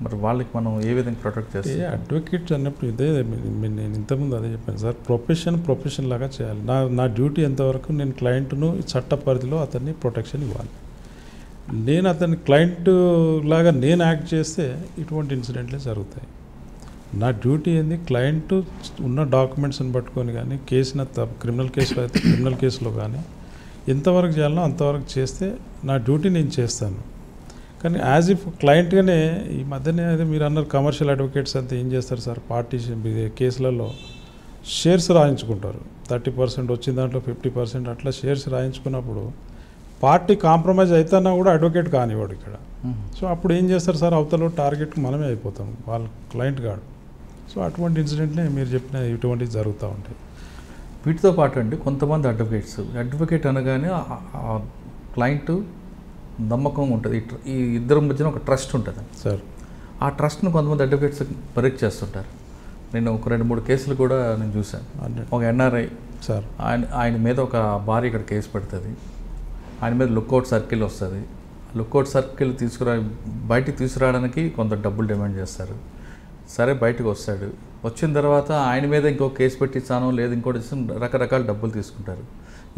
మరి వాళ్ళకి మనం ఏ విధంగా ప్రొటెక్ట్ చేస్తాం? అడ్వకేట్ అన్నప్పుడు ఇదే నేను ఇంతకుముందు అదే చెప్పాను సార్, ప్రొఫెషన్ లాగా చేయాలి. నా డ్యూటీ ఎంతవరకు నేను క్లయింట్ను చట్ట పరిధిలో అతన్ని ప్రొటెక్షన్ ఇవ్వాలి. నేను అతని క్లయింట్ లాగా నేను యాక్ట్ చేస్తే ఇటువంటి ఇన్సిడెంట్లే జరుగుతాయి. నా డ్యూటీ ఏంది, క్లయింట్ ఉన్న డాక్యుమెంట్స్ని పట్టుకొని కానీ క్రిమినల్ కేసులో అయితే క్రిమినల్ కేసులో కానీ ఎంతవరకు చేయాలనో అంతవరకు చేస్తే నా డ్యూటీ నేను చేస్తాను. కానీ యాజ్ ఇఫ్ క్లయింట్గానే ఈ మధ్యనే అదే మీరు అన్నారు కమర్షియల్ అడ్వకేట్స్ అంతా ఏం చేస్తారు సార్, పార్టీషన్ కేసులలో షేర్స్ రాయించుకుంటారు. 30% వచ్చిన దాంట్లో 50% అట్లా షేర్స్ రాయించుకున్నప్పుడు పార్టీ కాంప్రమైజ్ అవుతున్నా కూడా అడ్వకేట్ కానివాడు ఇక్కడ. సో అప్పుడు ఏం చేస్తారు సార్, అవతల టార్గెట్కి మనమే అయిపోతాం, వాళ్ళ క్లయింట్ కాడు. సో అటువంటి ఇన్సిడెంట్లే మీరు చెప్పిన ఇటువంటివి జరుగుతూ ఉంటాయి. వీటితో పాటు అండి కొంతమంది అడ్వకేట్ అనగానే క్లయింట్ నమ్మకం ఉంటుంది, ఈ ఇద్దరి మధ్యన ఒక ట్రస్ట్ ఉంటుంది సార్. ఆ ట్రస్ట్ను కొంతమంది అడ్వకేట్స్ బ్రేక్ చేస్తుంటారు. నేను ఒక 2-3 కేసులు కూడా నేను చూశాను. ఒక ఎన్ఆర్ఐ సార్, ఆయన మీద ఒక భార్య ఇక్కడ కేసు పెడుతుంది, ఆయన మీద లుక్అవుట్ సర్కిల్ వస్తుంది. లుక్అవుట్ సర్కిల్ బయటికి తీసుకురావడానికి కొంత డబ్బులు డిమాండ్ చేస్తారు. సరే బయటకు వస్తాడు, వచ్చిన తర్వాత ఆయన మీద ఇంకో కేసు పెట్టించానో లేదు ఇంకోటి రకరకాల డబ్బులు తీసుకుంటారు.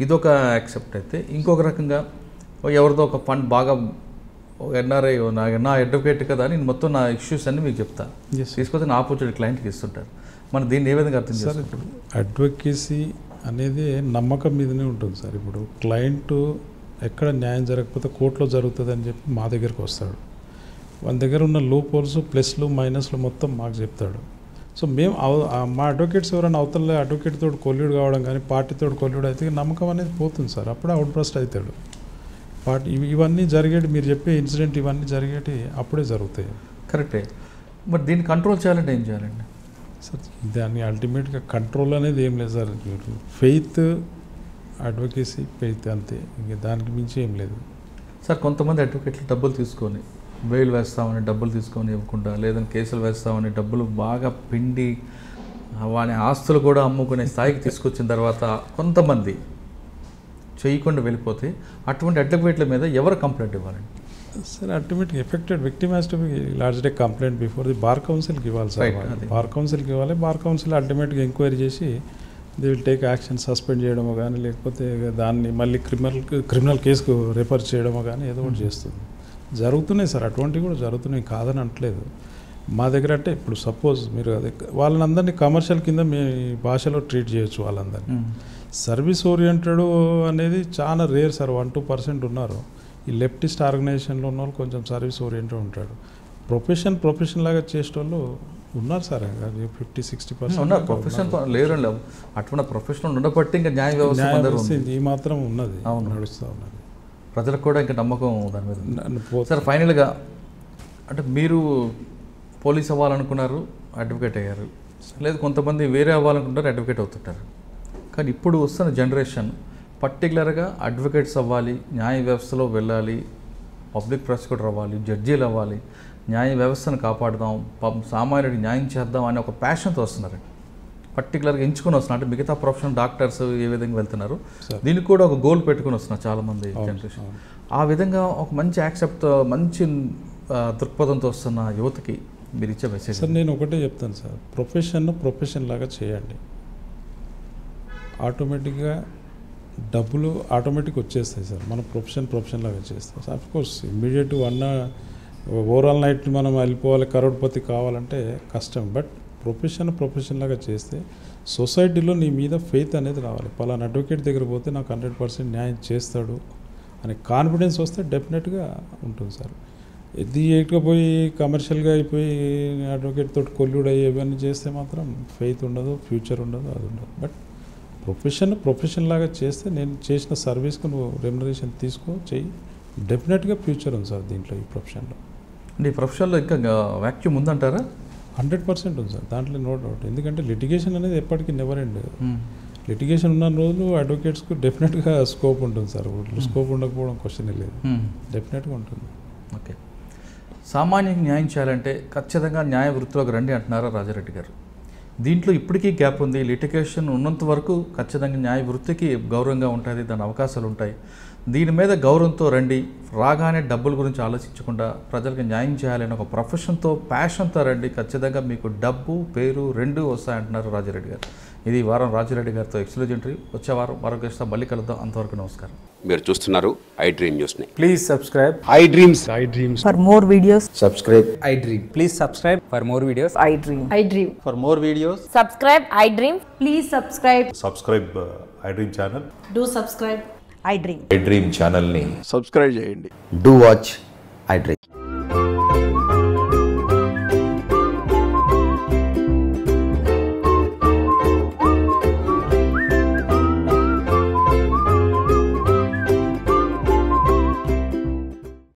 ఇదొక యాక్సెప్ట్ అయితే, ఇంకొక రకంగా ఎవరిదో ఒక ఫండ్ బాగా ఎన్ఆర్ఐ నా అడ్వకేట్ కదా అని మొత్తం నా ఇష్యూస్ అన్నీ మీకు చెప్తా, తీసుకొస్తే నా ఆపోజిట్ క్లయింట్కి ఇస్తుంటారు. మనం దీన్ని ఏ విధంగా అర్థం చేస్తారు? ఇప్పుడు అడ్వకేసీ అనేది నమ్మకం మీదనే ఉంటుంది సార్. ఇప్పుడు క్లయింట్ ఎక్కడ న్యాయం జరగకపోతే కోర్టులో జరుగుతుంది అని చెప్పి మా దగ్గరికి వస్తాడు. మన దగ్గర ఉన్న లూప్ హోల్స్ ప్లస్లు మైనస్లు మొత్తం మాకు చెప్తాడు. సో మేము మా అడ్వకేట్స్ ఎవరైనా అవతల అడ్వకేట్ తోటి కొల్యూడ్ కావడం కానీ పార్టీతో కొల్యూడ్ అయితే నమ్మకం అనేది పోతుంది సార్. అప్పుడే అవుట్ బ్రస్ట్ అవుతాడు. ఇవన్నీ జరిగేటి, మీరు చెప్పే ఇన్సిడెంట్ ఇవన్నీ జరిగేటి అప్పుడే జరుగుతాయి. కరెక్టే. మరి దీన్ని కంట్రోల్ చేయాలంటే ఏం చేయాలండి సార్? దాన్ని అల్టిమేట్గా కంట్రోల్ అనేది ఏం లేదు సార్. ఫెయిత్, అడ్వకేసీ, ఫెయిత్ అంతే, ఇంకా దానికి మించి ఏం లేదు సార్. కొంతమంది అడ్వకేట్లు డబ్బులు తీసుకొని బెయిల్ వేస్తామని డబ్బులు తీసుకొని ఇవ్వకుండా, లేదని కేసులు వేస్తామని డబ్బులు బాగా పిండి వాని ఆస్తులు కూడా అమ్ముకునే స్థాయికి తీసుకొచ్చిన తర్వాత కొంతమంది చేయకుండా వెళ్ళిపోతే అటువంటి అడ్వకేట్ల మీద ఎవరు కంప్లైంట్ ఇవ్వాలండి సార్? అల్టిమేట్గా affected victim has to be lodged a complaint before the bar కౌన్సిల్కి ఇవ్వాలి సార్. బార్ కౌన్సిల్కి ఇవ్వాలి. బార్ కౌన్సిల్ అల్టిమేట్గా ఎంక్వైరీ చేసి they will take action, suspend చేయడమో కానీ లేకపోతే దాన్ని మళ్ళీ క్రిమినల్ కేసుకు రిఫర్ చేయడమో కానీ ఏదో ఒకటి చేస్తుంది. జరుగుతున్నాయి సార్, అటువంటివి కూడా జరుగుతున్నాయి, కాదని అనట్లేదు. మా దగ్గర అంటే ఇప్పుడు సపోజ్ మీరు అదే వాళ్ళని అందరినీ కమర్షియల్ కింద మీ భాషలో ట్రీట్ చేయొచ్చు. వాళ్ళందరినీ సర్వీస్ ఓరియంటెడ్ అనేది చాలా రేర్ సార్. 1-2% ఉన్నారు. ఈ లెఫ్టిస్ట్ ఆర్గనైజేషన్లో ఉన్న వాళ్ళు కొంచెం సర్వీస్ ఓరియంటెడ్ ఉంటాడు. ప్రొఫెషన్ లాగా చేసేటోళ్ళు ఉన్నారు సార్. 50-60% ఉన్నారు. ప్రొఫెషన్ లేరు, అటువంటి ప్రొఫెషనల్ ఉండబట్టి ఇంకా న్యాయ వ్యవస్థ ఈ మాత్రం ఉన్నది, నడుస్తూ ఉన్నది. ప్రజలకు కూడా ఇంకా నమ్మకం దాని మీద ఉంది. నన్ను సార్ ఫైనల్గా అంటే మీరు పోలీస్ అవ్వాలనుకున్నారు, అడ్వకేట్ అయ్యారు, లేదు కొంతమంది వేరే అవ్వాలనుకుంటారు, అడ్వకేట్ అవుతుంటారు. కానీ ఇప్పుడు వస్తున్న జనరేషన్ పర్టికులర్గా అడ్వకేట్స్ అవ్వాలి, న్యాయ వ్యవస్థలో వెళ్ళాలి, పబ్లిక్ ప్రాసిక్యూటర్ అవ్వాలి, జడ్జీలు అవ్వాలి, న్యాయ వ్యవస్థను కాపాడుదాం, సామాన్యుడికి న్యాయం చేద్దాం అనే ఒక ప్యాషన్తో వస్తున్నారు. పర్టికులర్గా ఎంచుకొని వస్తున్నారు. అంటే మిగతా ప్రొఫెషనల్ డాక్టర్స్ ఏ విధంగా వెళ్తున్నారు, దీనికి కూడా ఒక గోల్ పెట్టుకుని వస్తున్నారు చాలామంది జనరేషన్. ఆ విధంగా ఒక మంచి యాక్సెప్ట్, మంచి దృక్పథంతో వస్తున్న యువతకి మీరు ఇచ్చే మెసేజ్? సార్ నేను ఒకటే చెప్తాను సార్, ప్రొఫెషన్ లాగా చేయండి, ఆటోమేటిక్గా డబ్బులు ఆటోమేటిక్ వచ్చేస్తాయి సార్. మన ప్రొఫెషన్ లాగా చేస్తాం. Of course immediate overall night మనం వెళ్ళిపోవాలి, కరోడ్పతి కావాలంటే కష్టం. బట్ ప్రొఫెషన్ లాగా చేస్తే సొసైటీలో నీ మీద ఫెయిత్ అనేది రావాలి. పలానా అడ్వకేట్ దగ్గర పోతే నాకు 100% న్యాయం చేస్తాడు అనే కాన్ఫిడెన్స్ వస్తే డెఫినెట్గా ఉంటుంది సార్. ఇది పోయి కమర్షియల్గా అయిపోయి అడ్వకేట్ తోటి కొల్లుడు అయ్యి ఇవన్నీ చేస్తే మాత్రం ఫెయిత్ ఉండదు, ఫ్యూచర్ ఉండదు, అది ఉండదు. బట్ ప్రొఫెషన్ లాగా చేస్తే నేను చేసిన సర్వీస్కి నువ్వు రెమ్యునరేషన్ తీసుకో, చెయ్యి, డెఫినెట్గా ఫ్యూచర్ ఉంది సార్ దీంట్లో, ఈ ప్రొఫెషన్లో. అంటే ఈ ప్రొఫెషన్లో ఇంకా వ్యాక్యూమ్ ఉందంటారా? 100% ఉంది సార్, దాంట్లో నో డౌట్. ఎందుకంటే లిటిగేషన్ అనేది ఎప్పటికీ నెవర్ ఎండ్. లిటిగేషన్ ఉన్న రోజులు అడ్వకేట్స్కు డెఫినెట్గా స్కోప్ ఉంటుంది సార్. స్కోప్ ఉండకపోవడం క్వశ్చనే లేదు, డెఫినెట్గా ఉంటుంది. ఓకే, సామాన్యంగా న్యాయం చేయాలంటే ఖచ్చితంగా న్యాయ వృత్తిలోకి రండి అంటున్నారా రాజారెడ్డి గారు? దీంట్లో ఇప్పటికీ గ్యాప్ ఉంది. లిటిగేషన్ ఉన్నంత వరకు ఖచ్చితంగా న్యాయ వృత్తికి గౌరవంగా ఉంటుంది, దాని అవకాశాలు ఉంటాయి. దీని మీద గౌరవంతో రండి, రాగానే డబ్బుల గురించి ఆలోచించకుండా ప్రజలకు న్యాయం చేయాలని ఒక ప్రొఫెషన్తో, ప్యాషన్తో రండి, ఖచ్చితంగా మీకు డబ్బు, పేరు రెండూ వస్తాయంటున్నారు రాజారెడ్డి గారు. ఇది వారం రాజారెడ్డి గారితో ఎక్స్క్లూజివ్. వచ్చే వారం మరొక గెస్ట్తో మళ్ళీ కలుద్దాం. అంతవరకు నమస్కారం. మీరు చూస్తున్నారు ఐ డ్రీమ్ న్యూస్ని. Please subscribe I dreams. For more videos, subscribe. I Dream. Please subscribe for more videos. I dream. I dream. For more videos, Subscribe, I dream. Please subscribe. Subscribe I dream channel. Do subscribe. I dream. I dream ఛానల్ని సబ్స్క్రైబ్ చేయండి. Do watch I dream.